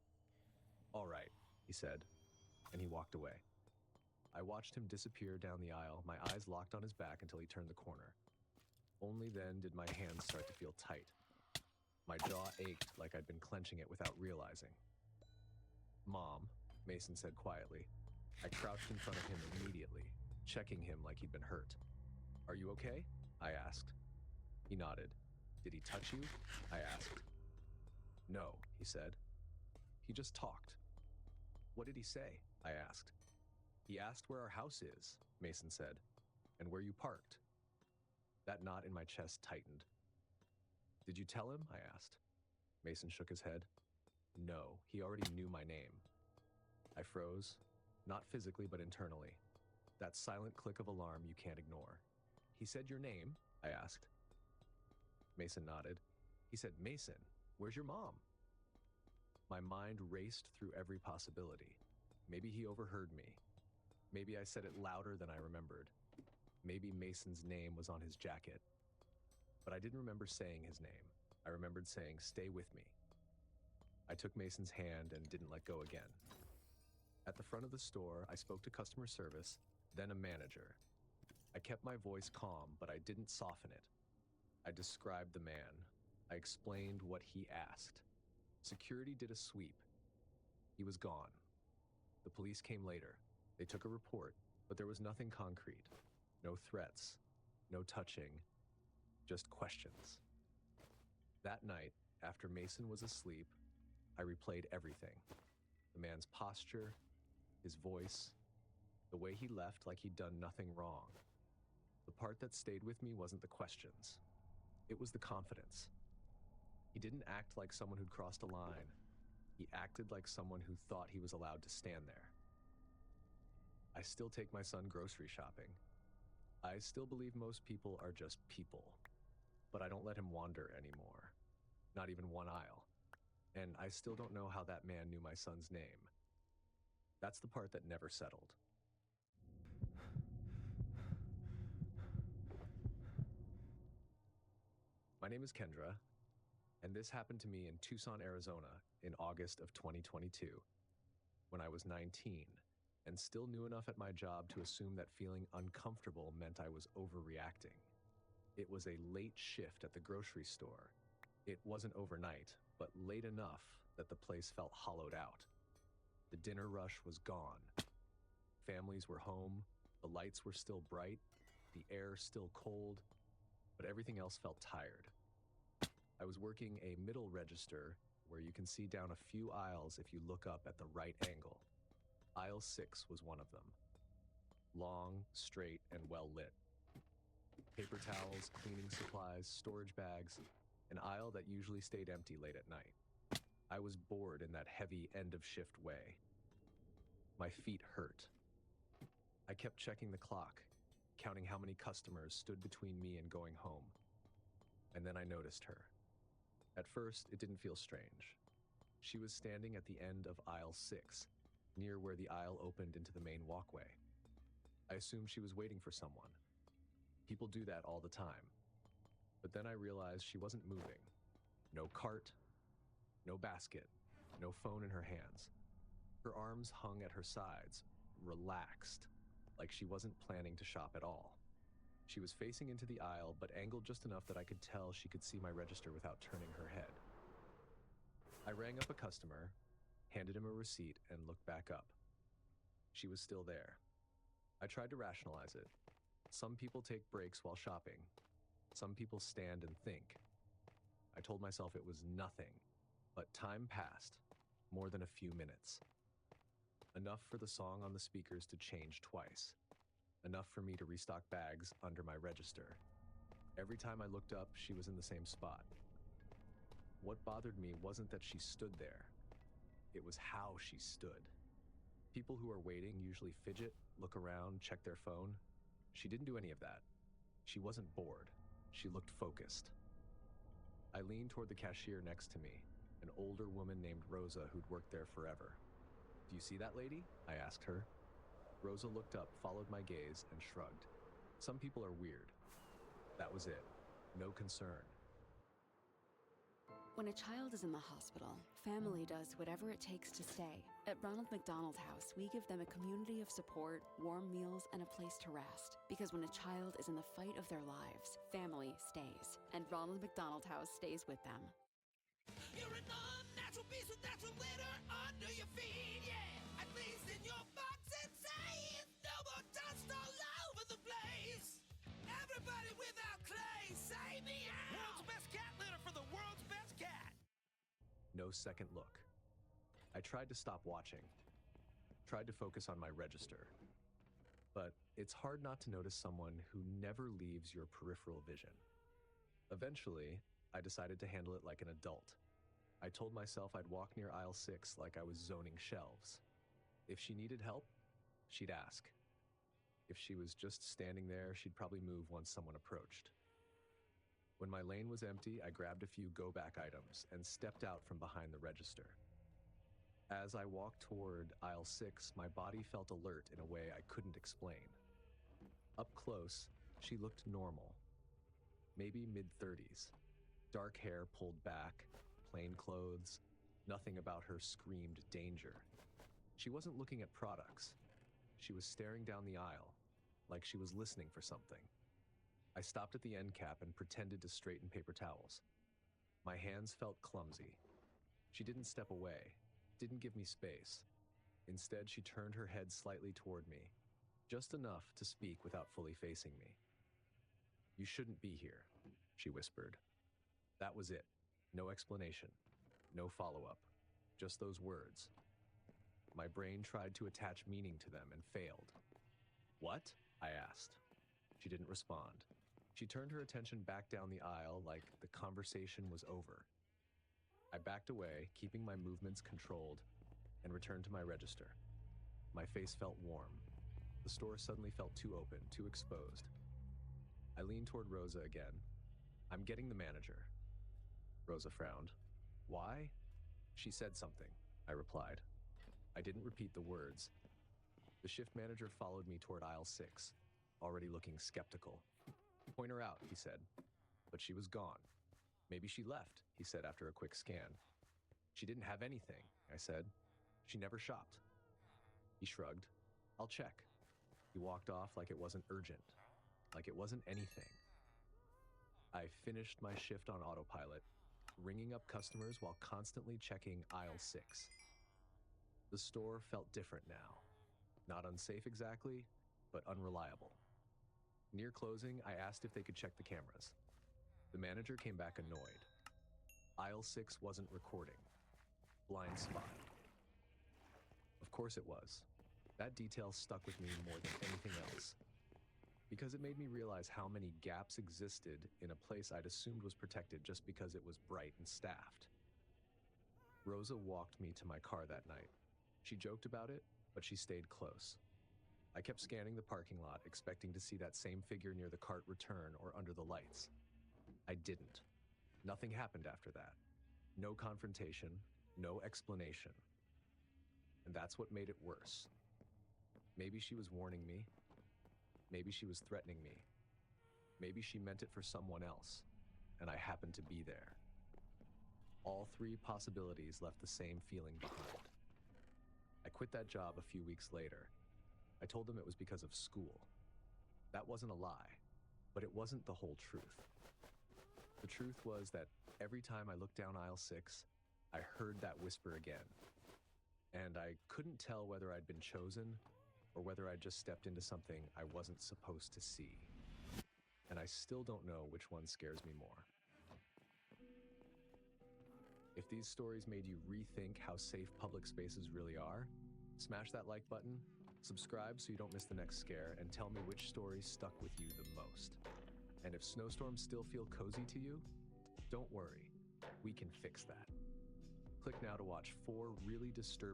Speaker 5: "All right," he said, and he walked away. I watched him disappear down the aisle, my eyes locked on his back until he turned the corner. Only then did my hands start to feel tight. My jaw ached like I'd been clenching it without realizing. "Mom," Mason said quietly. I crouched in front of him immediately, checking him like he'd been hurt. "Are you okay?" I asked. He nodded. "Did he touch you?" I asked. "No," he said. "He just talked." "What did he say?" I asked. "He asked where our house is," Mason said, "and where you parked." That knot in my chest tightened. "Did you tell him?" I asked. Mason shook his head. "No, he already knew my name." I froze, not physically but internally. That silent click of alarm you can't ignore. "He said your name?" I asked. Mason nodded. He said, "Mason, where's your mom?" My mind raced through every possibility. Maybe he overheard me. Maybe I said it louder than I remembered. Maybe Mason's name was on his jacket. But I didn't remember saying his name. I remembered saying, "Stay with me." I took Mason's hand and didn't let go again. At the front of the store, I spoke to customer service, then a manager. I kept my voice calm, but I didn't soften it. I described the man. I explained what he asked. Security did a sweep. He was gone. The police came later. They took a report, but there was nothing concrete. No threats, no touching, just questions. That night, after Mason was asleep, I replayed everything. The man's posture, his voice, the way he left like he'd done nothing wrong. The part that stayed with me wasn't the questions. It was the confidence. He didn't act like someone who'd crossed a line. He acted like someone who thought he was allowed to stand there. I still take my son grocery shopping. I still believe most people are just people. But I don't let him wander anymore. Not even one aisle. And I still don't know how that man knew my son's name. That's the part that never settled. My name is Kendra, and this happened to me in Tucson, Arizona in August of 2022, when I was 19 and still knew enough at my job to assume that feeling uncomfortable meant I was overreacting. It was a late shift at the grocery store. It wasn't overnight, but late enough that the place felt hollowed out. The dinner rush was gone. Families were home, the lights were still bright, the air still cold, but everything else felt tired. I was working a middle register where you can see down a few aisles if you look up at the right angle. Aisle 6 was one of them. Long, straight, and well lit. Paper towels, cleaning supplies, storage bags, an aisle that usually stayed empty late at night. I was bored in that heavy end-of-shift way. My feet hurt. I kept checking the clock, counting how many customers stood between me and going home. And then I noticed her. At first, it didn't feel strange. She was standing at the end of aisle 6, near where the aisle opened into the main walkway. I assumed she was waiting for someone. People do that all the time. But then I realized she wasn't moving. No cart, no basket, no phone in her hands. Her arms hung at her sides, relaxed, like she wasn't planning to shop at all. She was facing into the aisle, but angled just enough that I could tell she could see my register without turning her head. I rang up a customer, handed him a receipt, and looked back up. She was still there. I tried to rationalize it. Some people take breaks while shopping. Some people stand and think. I told myself it was nothing, but time passed, more than a few minutes. Enough for the song on the speakers to change twice. Enough for me to restock bags under my register. Every time I looked up, she was in the same spot. What bothered me wasn't that she stood there. It was how she stood. People who are waiting usually fidget, look around, check their phone. She didn't do any of that. She wasn't bored. She looked focused. I leaned toward the cashier next to me, an older woman named Rosa who'd worked there forever. "Do you see that lady?" I asked her. Rosa looked up, followed my gaze, and shrugged. Some people are weird. That was it. No concern.
Speaker 4: When a child is in the hospital, family does whatever it takes to stay. At Ronald McDonald House, we give them a community of support, warm meals, and a place to rest. Because when a child is in the fight of their lives, family stays. And Ronald McDonald House stays with them.
Speaker 10: You're an unnatural beast with natural glitter under your feet, yeah. At least in your box inside, no more dust all over the place. Everybody without clay, say me out. World's best cat litter for the world's best cat.
Speaker 5: No second look. I tried to stop watching. Tried to focus on my register. But it's hard not to notice someone who never leaves your peripheral vision. Eventually, I decided to handle it like an adult. I told myself I'd walk near aisle 6 like I was zoning shelves. If she needed help, she'd ask. If she was just standing there, she'd probably move once someone approached. When my lane was empty, I grabbed a few go-back items and stepped out from behind the register. As I walked toward aisle 6, my body felt alert in a way I couldn't explain. Up close, she looked normal. Maybe mid-30s. Dark hair pulled back, plain clothes. Nothing about her screamed danger. She wasn't looking at products. She was staring down the aisle, like she was listening for something. I stopped at the end cap and pretended to straighten paper towels. My hands felt clumsy. She didn't step away, didn't give me space. Instead, she turned her head slightly toward me, just enough to speak without fully facing me. "You shouldn't be here," she whispered. That was it. No explanation, no follow-up, just those words. My brain tried to attach meaning to them and failed. "What?" I asked. She didn't respond. She turned her attention back down the aisle like the conversation was over. I backed away, keeping my movements controlled, and returned to my register. My face felt warm. The store suddenly felt too open, too exposed. I leaned toward Rosa again. "I'm getting the manager." Rosa frowned. "Why?" "She said something," I replied. I didn't repeat the words. The shift manager followed me toward aisle 6, already looking skeptical. "Point her out," he said. But she was gone. "Maybe she left," he said after a quick scan. "She didn't have anything," I said. "She never shopped." He shrugged. "I'll check." He walked off like it wasn't urgent, like it wasn't anything. I finished my shift on autopilot, ringing up customers while constantly checking aisle 6. The store felt different now. Not unsafe exactly, but unreliable. Near closing, I asked if they could check the cameras. The manager came back annoyed. Aisle 6 wasn't recording. Blind spot. Of course it was. That detail stuck with me more than anything else, because it made me realize how many gaps existed in a place I'd assumed was protected just because it was bright and staffed. Rosa walked me to my car that night. She joked about it, but she stayed close. I kept scanning the parking lot, expecting to see that same figure near the cart return or under the lights. I didn't. Nothing happened after that. No confrontation, no explanation. And that's what made it worse. Maybe she was warning me. Maybe she was threatening me. Maybe she meant it for someone else, and I happened to be there. All three possibilities left the same feeling behind. I quit that job a few weeks later. I told them it was because of school. That wasn't a lie, but it wasn't the whole truth. The truth was that every time I looked down aisle 6, I heard that whisper again. And I couldn't tell whether I'd been chosen or whether I'd just stepped into something I wasn't supposed to see. And I still don't know which one scares me more. If these stories made you rethink how safe public spaces really are, smash that like button, subscribe so you don't miss the next scare, and tell me which stories stuck with you the most. And if snowstorms still feel cozy to you, don't worry, we can fix that. Click now to watch 4 really disturbing.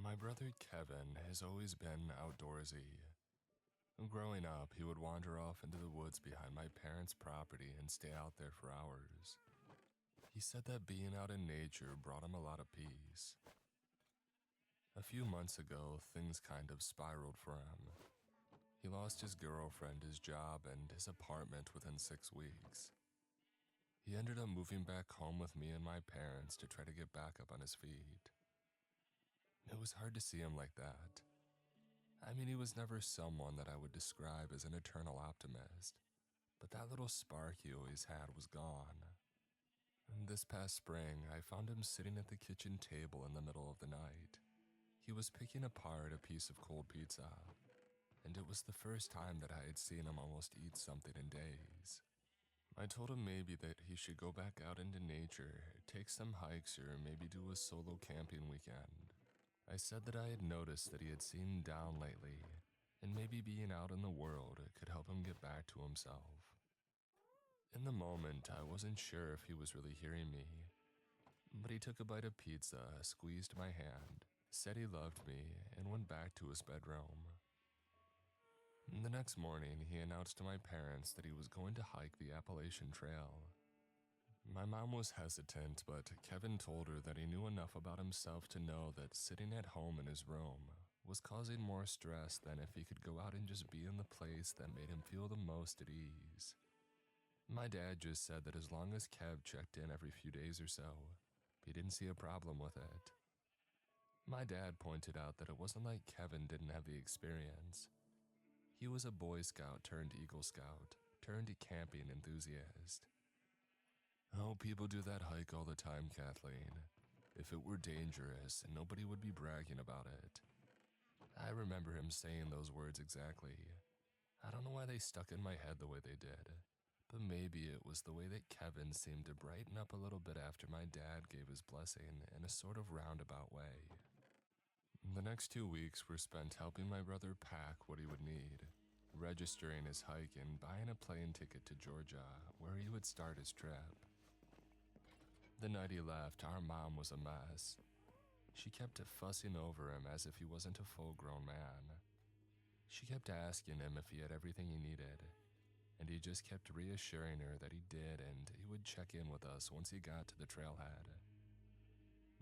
Speaker 11: My brother Kevin has always been outdoorsy. Growing up, he would wander off into the woods behind my parents' property and stay out there for hours. He said that being out in nature brought him a lot of peace. A few months ago, things kind of spiraled for him. He lost his girlfriend, his job, and his apartment within 6 weeks. He ended up moving back home with me and my parents to try to get back up on his feet. It was hard to see him like that. I mean, he was never someone that I would describe as an eternal optimist, but that little spark he always had was gone. And this past spring, I found him sitting at the kitchen table in the middle of the night. He was picking apart a piece of cold pizza, and it was the first time that I had seen him almost eat something in days. I told him maybe that he should go back out into nature, take some hikes, or maybe do a solo camping weekend. I said that I had noticed that he had seemed down lately, and maybe being out in the world could help him get back to himself. In the moment, I wasn't sure if he was really hearing me, but he took a bite of pizza, squeezed my hand, said he loved me, and went back to his bedroom. The next morning, he announced to my parents that he was going to hike the Appalachian Trail. My mom was hesitant, but Kevin told her that he knew enough about himself to know that sitting at home in his room was causing more stress than if he could go out and just be in the place that made him feel the most at ease. My dad just said that as long as Kev checked in every few days or so, he didn't see a problem with it. My dad pointed out that it wasn't like Kevin didn't have the experience. He was a Boy Scout turned Eagle Scout turned camping enthusiast. Oh, people do that hike all the time, Kathleen. If it were dangerous, nobody would be bragging about it. I remember him saying those words exactly. I don't know why they stuck in my head the way they did, but maybe it was the way that Kevin seemed to brighten up a little bit after my dad gave his blessing in a sort of roundabout way. The next 2 weeks were spent helping my brother pack what he would need, registering his hike and buying a plane ticket to Georgia, where he would start his trip. The night he left, our mom was a mess. She kept fussing over him as if he wasn't a full-grown man. She kept asking him if he had everything he needed, and he just kept reassuring her that he did and he would check in with us once he got to the trailhead.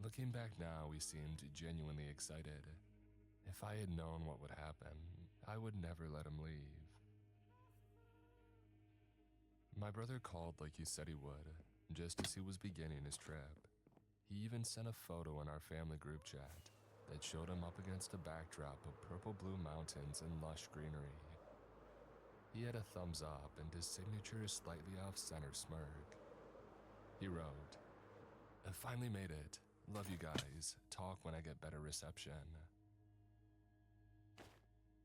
Speaker 11: Looking back now, we seemed genuinely excited. If I had known what would happen, I would never let him leave. My brother called like he said he would, just as he was beginning his trip. He even sent a photo in our family group chat that showed him up against a backdrop of purple-blue mountains and lush greenery. He had a thumbs up and his signature slightly off-center smirk. He wrote, "I finally made it. Love you guys. Talk when I get better reception."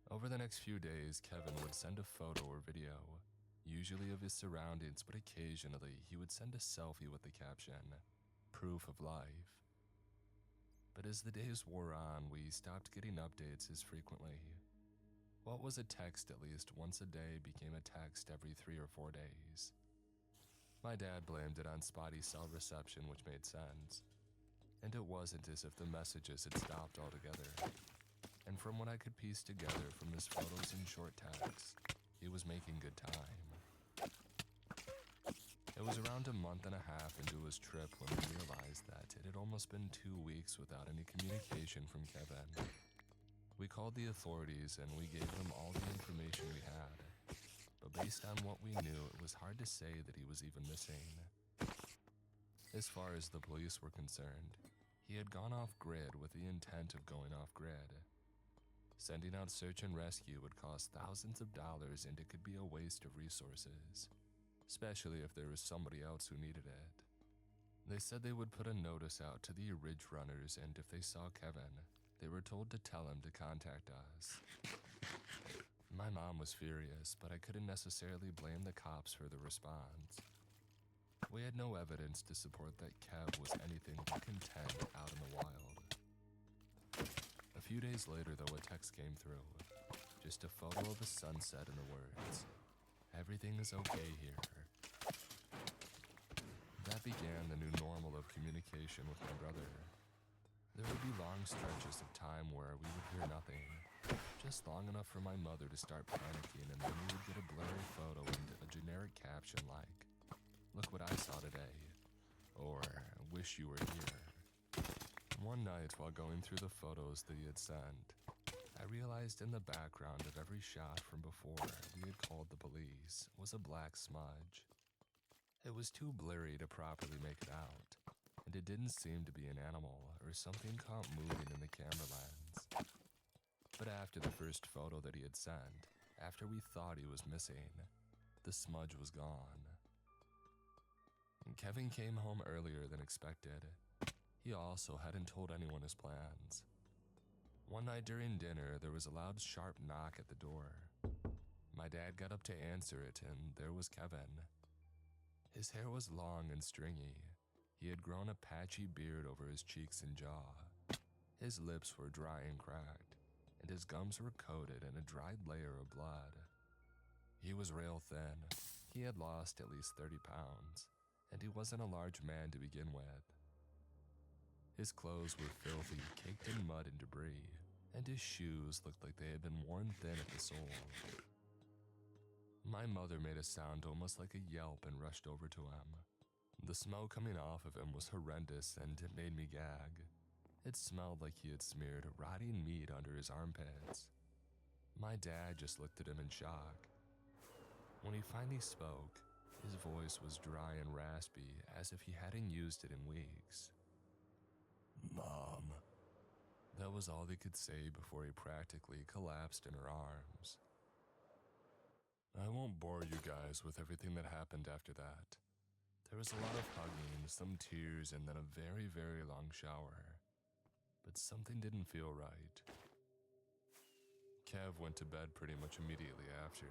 Speaker 11: Over the next few days, Kevin would send a photo or video, usually of his surroundings, but occasionally he would send a selfie with the caption, "Proof of life." But as the days wore on, we stopped getting updates as frequently. What was a text at least once a day became a text every 3 or 4 days. My dad blamed it on spotty cell reception, which made sense. And it wasn't as if the messages had stopped altogether. And from what I could piece together from his photos and short texts, he was making good time. It was around a month and a half into his trip when we realized that it had almost been 2 weeks without any communication from Kevin. We called the authorities and we gave them all the information we had, but based on what we knew, it was hard to say that he was even missing. As far as the police were concerned, he had gone off-grid with the intent of going off-grid. Sending out search and rescue would cost thousands of dollars and it could be a waste of resources, especially if there was somebody else who needed it. They said they would put a notice out to the Ridge Runners, and if they saw Kevin, they were told to tell him to contact us. My mom was furious, but I couldn't necessarily blame the cops for the response. We had no evidence to support that Kev was anything but content out in the wild. A few days later, though, a text came through. Just a photo of a sunset and the words, "Everything is okay here." That began the new normal of communication with my brother. There would be long stretches of time where we would hear nothing, just long enough for my mother to start panicking, and then we would get a blurry photo and a generic caption like, "Look what I saw today," or "Wish you were here." One night, while going through the photos that he had sent, I realized in the background of every shot from before we had called the police was a black smudge. It was too blurry to properly make it out, and it didn't seem to be an animal or something caught moving in the camera lens. But after the first photo that he had sent, after we thought he was missing, the smudge was gone. Kevin came home earlier than expected. He also hadn't told anyone his plans. One night during dinner, there was a loud, sharp knock at the door. My dad got up to answer it, and there was Kevin. His hair was long and stringy. He had grown a patchy beard over his cheeks and jaw. His lips were dry and cracked, and his gums were coated in a dried layer of blood. He was real thin. He had lost at least 30 pounds, and he wasn't a large man to begin with. His clothes were filthy, caked in mud and debris, and his shoes looked like they had been worn thin at the sole. My mother made a sound almost like a yelp and rushed over to him. The smell coming off of him was horrendous, and it made me gag. It smelled like he had smeared rotting meat under his armpits. My dad just looked at him in shock. When he finally spoke, his voice was dry and raspy, as if he hadn't used it in weeks. "Mom." That was all he could say before he practically collapsed in her arms. I won't bore you guys with everything that happened after that. There was a lot of hugging, some tears, and then a very, very long shower. But something didn't feel right. Kev went to bed pretty much immediately after.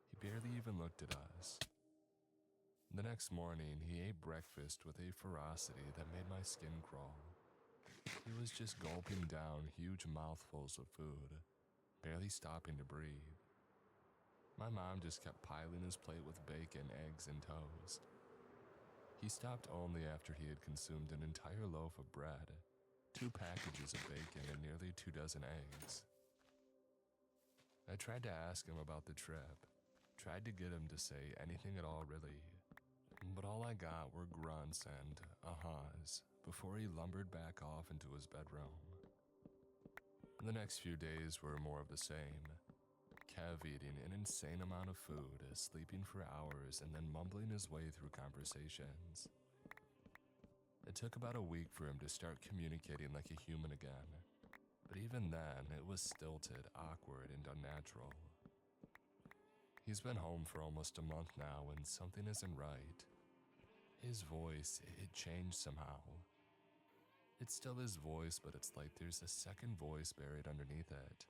Speaker 11: He barely even looked at us. The next morning, he ate breakfast with a ferocity that made my skin crawl. He was just gulping down huge mouthfuls of food, barely stopping to breathe. My mom just kept piling his plate with bacon, eggs, and toast. He stopped only after he had consumed an entire loaf of bread, 2 packages of bacon, and nearly 2 dozen eggs. I tried to ask him about the trip, tried to get him to say anything at all really, but all I got were grunts and ahas before he lumbered back off into his bedroom. The next few days were more of the same. Kev eating an insane amount of food, sleeping for hours, and then mumbling his way through conversations. It took about a week for him to start communicating like a human again, but even then, it was stilted, awkward, and unnatural. He's been home for almost a month now, and something isn't right. His voice, it changed somehow. It's still his voice, but it's like there's a second voice buried underneath it.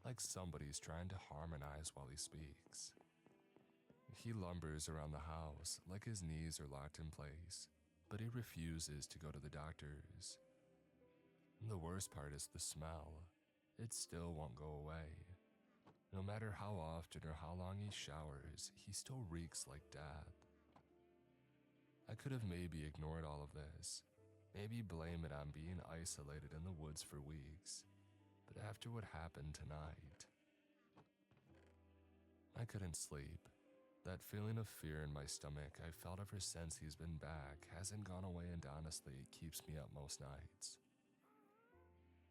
Speaker 11: Like somebody's trying to harmonize while he speaks. He lumbers around the house like his knees are locked in place, but he refuses to go to the doctors. The worst part is the smell. It still won't go away. No matter how often or how long he showers, he still reeks like death. I could have maybe ignored all of this, maybe blame it on being isolated in the woods for weeks. But after what happened tonight, I couldn't sleep. That feeling of fear in my stomach I felt ever since he's been back hasn't gone away, and honestly, it keeps me up most nights.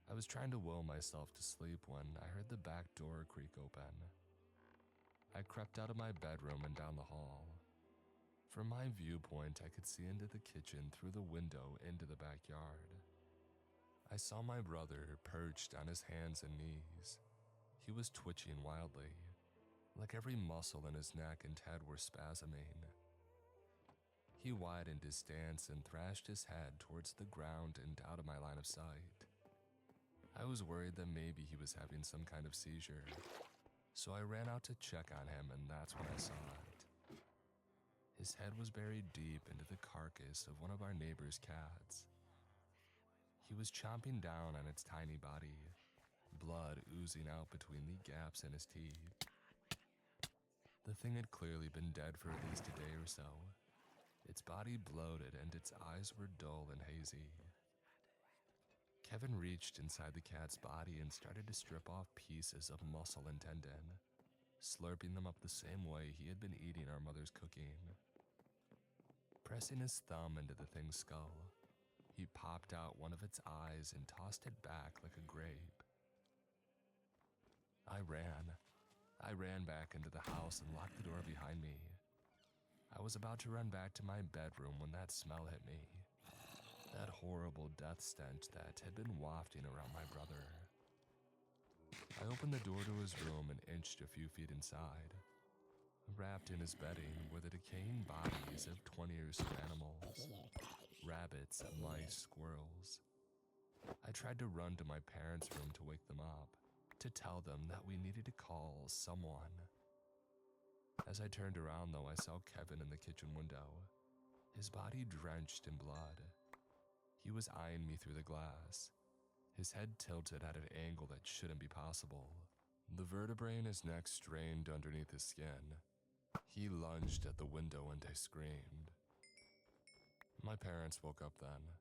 Speaker 11: I was trying to will myself to sleep when I heard the back door creak open. I crept out of my bedroom and down the hall. From my viewpoint, I could see into the kitchen through the window into the backyard. I saw my brother perched on his hands and knees. He was twitching wildly, like every muscle in his neck and head were spasming. He widened his stance and thrashed his head towards the ground and out of my line of sight. I was worried that maybe he was having some kind of seizure, so I ran out to check on him, and that's when I saw it. His head was buried deep into the carcass of one of our neighbor's cats. He was chomping down on its tiny body, blood oozing out between the gaps in his teeth. The thing had clearly been dead for at least a day or so. Its body bloated and its eyes were dull and hazy. Kevin reached inside the cat's body and started to strip off pieces of muscle and tendon, slurping them up the same way he had been eating our mother's cooking. Pressing his thumb into the thing's skull, he popped out one of its eyes and tossed it back like a grape. I ran back into the house and locked the door behind me. I was about to run back to my bedroom when that smell hit me. That horrible death stench that had been wafting around my brother. I opened the door to his room and inched a few feet inside. Wrapped in his bedding were the decaying bodies of 20 or so animals. Rabbits, mice, squirrels. I tried to run to my parents' room to wake them up, to tell them that we needed to call someone. As I turned around though, I saw Kevin in the kitchen window, his body drenched in blood. He was eyeing me through the glass, his head tilted at an angle that shouldn't be possible. The vertebrae in his neck strained underneath his skin. He lunged at the window and I screamed. My parents woke up then.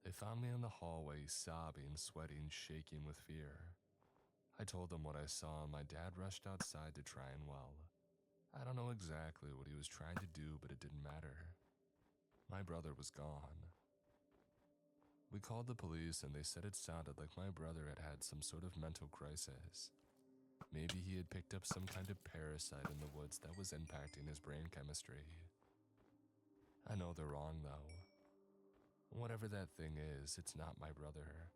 Speaker 11: They found me in the hallway, sobbing, sweating, shaking with fear. I told them what I saw and my dad rushed outside to try and well. I don't know exactly what he was trying to do, but it didn't matter. My brother was gone. We called the police and they said it sounded like my brother had had some sort of mental crisis. Maybe he had picked up some kind of parasite in the woods that was impacting his brain chemistry. I know they're wrong though. Whatever that thing is, it's not my brother.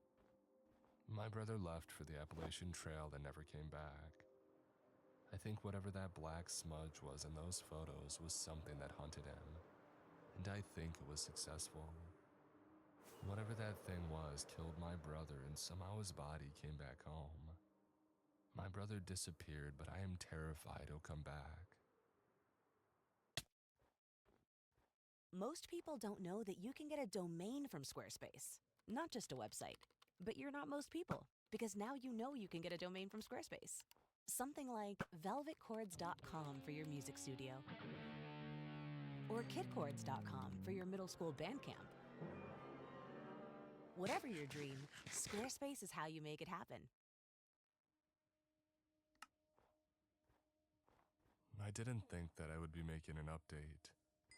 Speaker 11: My brother left for the Appalachian Trail and never came back. I think whatever that black smudge was in those photos was something that hunted him, and I think it was successful. Whatever that thing was killed my brother and somehow his body came back home. My brother disappeared, but I am terrified he'll come back.
Speaker 12: Most people don't know that you can get a domain from Squarespace. Not just a website. But you're not most people, because now you know you can get a domain from Squarespace. Something like velvetchords.com for your music studio. Or kidchords.com for your middle school band camp. Whatever your dream, Squarespace is how you make it happen.
Speaker 11: I didn't think that I would be making an update,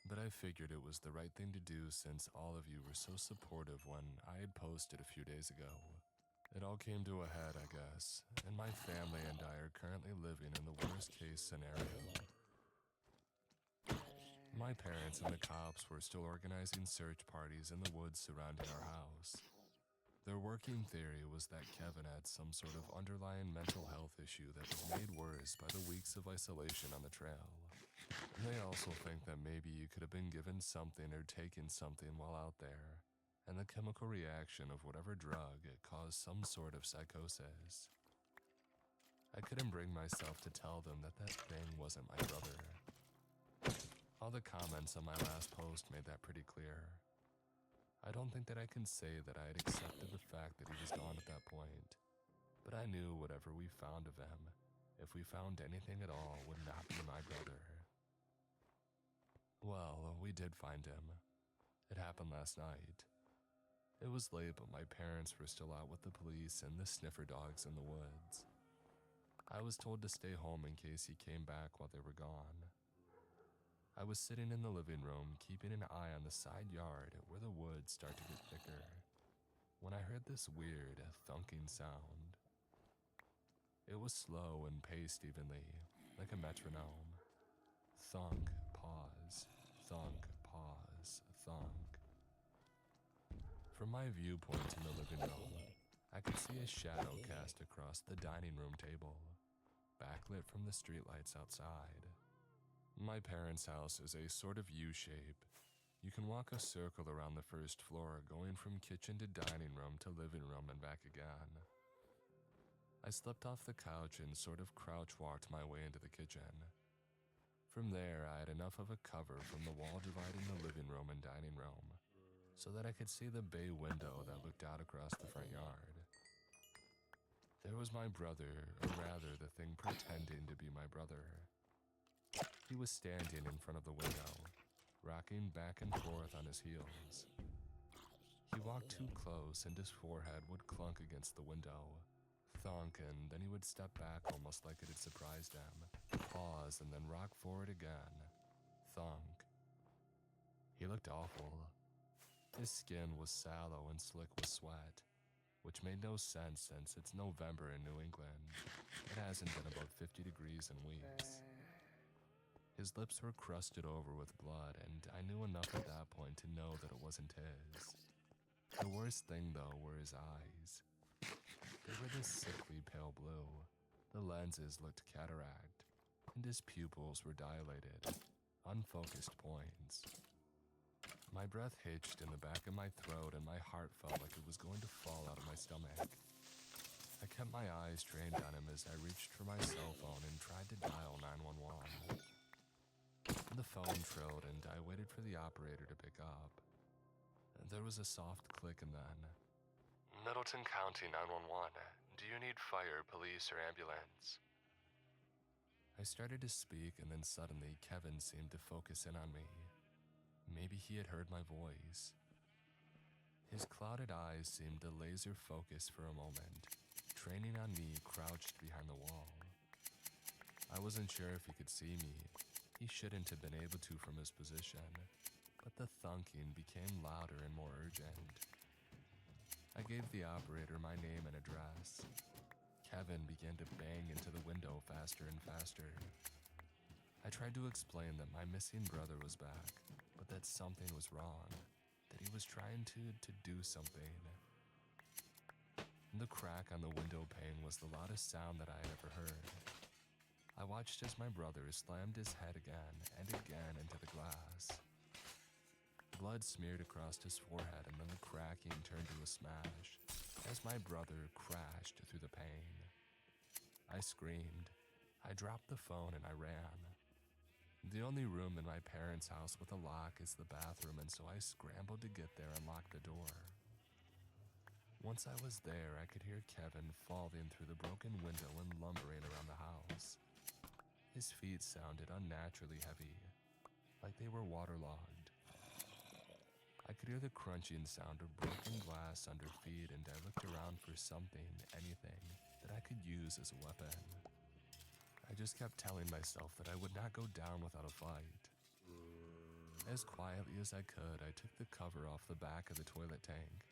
Speaker 11: but I figured it was the right thing to do since all of you were so supportive when I had posted a few days ago. It all came to a head, I guess, and my family and I are currently living in the worst case scenario. My parents and the cops were still organizing search parties in the woods surrounding our house. Their working theory was that Kevin had some sort of underlying mental health issue that was made worse by the weeks of isolation on the trail. They also think that maybe you could have been given something or taken something while out there, and the chemical reaction of whatever drug caused some sort of psychosis. I couldn't bring myself to tell them that that thing wasn't my brother. All the comments on my last post made that pretty clear. I don't think that I can say that I had accepted the fact that he was gone at that point, but I knew whatever we found of him, if we found anything at all, would not be my brother. Well, we did find him. It happened last night. It was late, but my parents were still out with the police and the sniffer dogs in the woods. I was told to stay home in case he came back while they were gone. I was sitting in the living room, keeping an eye on the side yard where the woods start to get thicker, when I heard this weird, thunking sound. It was slow and paced evenly, like a metronome. Thunk, pause, thunk, pause, thunk. From my viewpoint in the living room, I could see a shadow cast across the dining room table, backlit from the streetlights outside. My parents' house is a sort of U-shape. You can walk a circle around the first floor, going from kitchen to dining room to living room and back again. I slipped off the couch and sort of crouch-walked my way into the kitchen. From there, I had enough of a cover from the wall dividing the living room and dining room, so that I could see the bay window that looked out across the front yard. There was my brother, or rather the thing pretending to be my brother. He was standing in front of the window, rocking back and forth on his heels. He walked too close and his forehead would clunk against the window, thunk, and then he would step back almost like it had surprised him, pause, and then rock forward again, thunk. He looked awful. His skin was sallow and slick with sweat, which made no sense since it's November in New England. It hasn't been above 50 degrees in weeks. His lips were crusted over with blood, and I knew enough at that point to know that it wasn't his. The worst thing, though, were his eyes. They were this sickly pale blue. The lenses looked cataract, and his pupils were dilated, unfocused points. My breath hitched in the back of my throat, and my heart felt like it was going to fall out of my stomach. I kept my eyes trained on him as I reached for my cell phone and tried to dial 911. The phone trilled, and I waited for the operator to pick up. There was a soft click, and then... Middleton County 911. Do you need fire, police, or ambulance? I started to speak, and then suddenly Kevin seemed to focus in on me. Maybe he had heard my voice. His clouded eyes seemed to laser focus for a moment, training on me crouched behind the wall. I wasn't sure if he could see me. He shouldn't have been able to from his position, but the thunking became louder and more urgent. I gave the operator my name and address. Kevin began to bang into the window faster and faster. I tried to explain that my missing brother was back, but that something was wrong, that he was trying to do something. The crack on the window pane was the loudest sound that I had ever heard. I watched as my brother slammed his head again and again into the glass. Blood smeared across his forehead, and then the cracking turned to a smash as my brother crashed through the pane. I screamed. I dropped the phone and I ran. The only room in my parents' house with a lock is the bathroom, and so I scrambled to get there and lock the door. Once I was there, I could hear Kevin falling through the broken window and lumbering around the house. His feet sounded unnaturally heavy, like they were waterlogged. I could hear the crunching sound of broken glass under feet, and I looked around for something, anything, that I could use as a weapon. I just kept telling myself that I would not go down without a fight. As quietly as I could, I took the cover off the back of the toilet tank.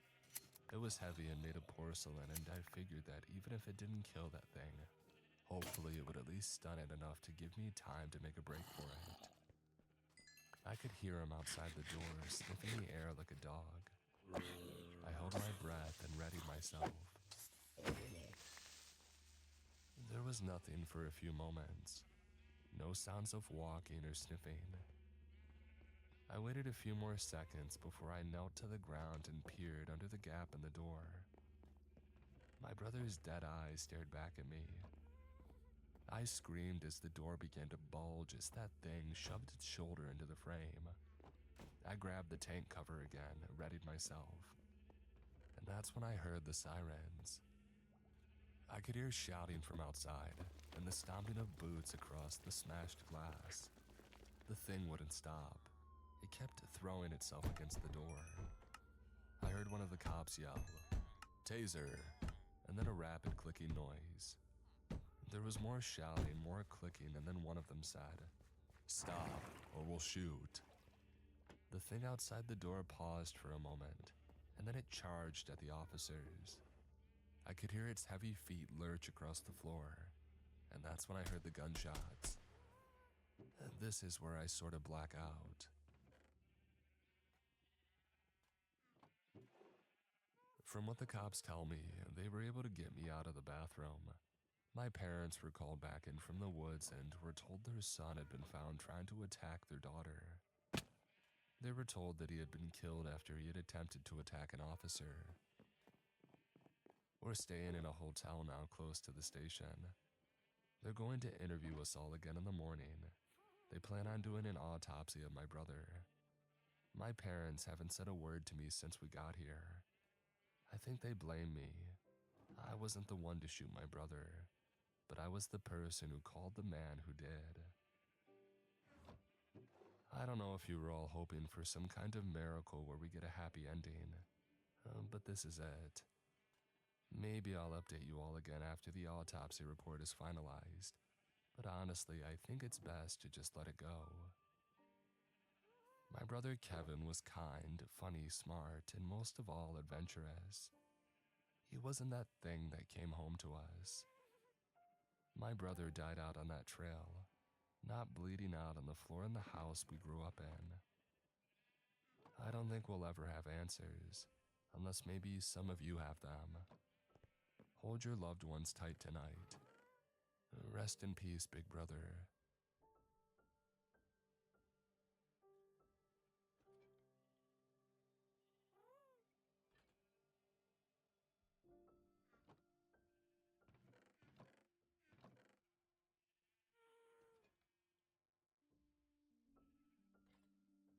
Speaker 11: It was heavy and made of porcelain, and I figured that even if it didn't kill that thing, hopefully it would at least stun it enough to give me time to make a break for it. I could hear him outside the door, sniffing the air like a dog. I held my breath and readied myself. There was nothing for a few moments. No sounds of walking or sniffing. I waited a few more seconds before I knelt to the ground and peered under the gap in the door. My brother's dead eyes stared back at me. I screamed as the door began to bulge as that thing shoved its shoulder into the frame. I grabbed the tank cover again, readied myself. And that's when I heard the sirens. I could hear shouting from outside and the stomping of boots across the smashed glass. The thing wouldn't stop. It kept throwing itself against the door. I heard one of the cops yell, "Taser," and then a rapid clicking noise. There was more shouting, more clicking, and then one of them said, "Stop, or we'll shoot." The thing outside the door paused for a moment, and then it charged at the officers. I could hear its heavy feet lurch across the floor, and that's when I heard the gunshots. This is where I sort of black out. From what the cops tell me, they were able to get me out of the bathroom. My parents were called back in from the woods and were told their son had been found trying to attack their daughter. They were told that he had been killed after he had attempted to attack an officer. We're staying in a hotel now close to the station. They're going to interview us all again in the morning. They plan on doing an autopsy of my brother. My parents haven't said a word to me since we got here. I think they blame me. I wasn't the one to shoot my brother, but I was the person who called the man who did. I don't know if you were all hoping for some kind of miracle where we get a happy ending, but this is it. Maybe I'll update you all again after the autopsy report is finalized, but honestly, I think it's best to just let it go. My brother Kevin was kind, funny, smart, and most of all adventurous. He wasn't that thing that came home to us. My brother died out on that trail, not bleeding out on the floor in the house we grew up in. I don't think we'll ever have answers, unless maybe some of you have them. Hold your loved ones tight tonight. Rest in peace, big brother.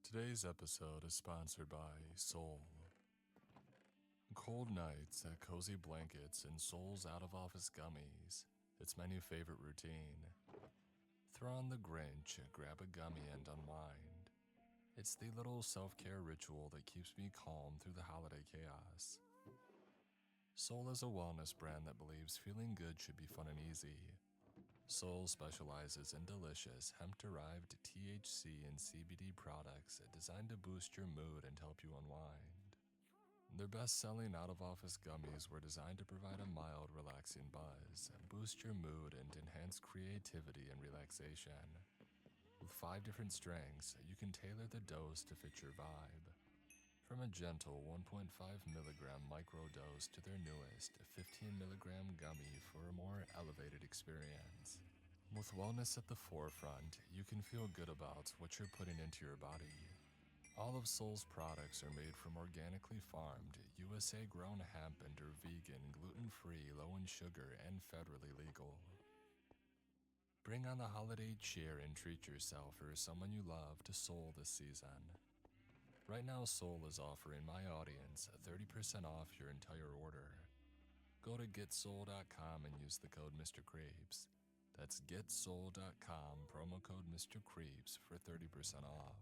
Speaker 11: Today's episode is sponsored by Soul. Cold nights, cozy blankets, and Soul's out-of-office gummies. It's my new favorite routine. Throw on the Grinch, grab a gummy, and unwind. It's the little self-care ritual that keeps me calm through the holiday chaos. Soul is a wellness brand that believes feeling good should be fun and easy. Soul specializes in delicious hemp-derived THC and CBD products designed to boost your mood and help you unwind. Their best-selling out-of-office gummies were designed to provide a mild, relaxing buzz, boost your mood, and enhance creativity and relaxation. With 5 different strengths, you can tailor the dose to fit your vibe. From a gentle 1.5 milligram microdose to their newest 15 milligram gummy for a more elevated experience. With wellness at the forefront, you can feel good about what you're putting into your body. All of Soul's products are made from organically farmed, USA-grown hemp and are vegan, gluten-free, low in sugar, and federally legal. Bring on the holiday cheer and treat yourself or someone you love to Soul this season. Right now, Soul is offering my audience 30% off your entire order. Go to getsoul.com and use the code Mr. Creeps. That's getsoul.com, promo code Mr. Creeps for 30% off.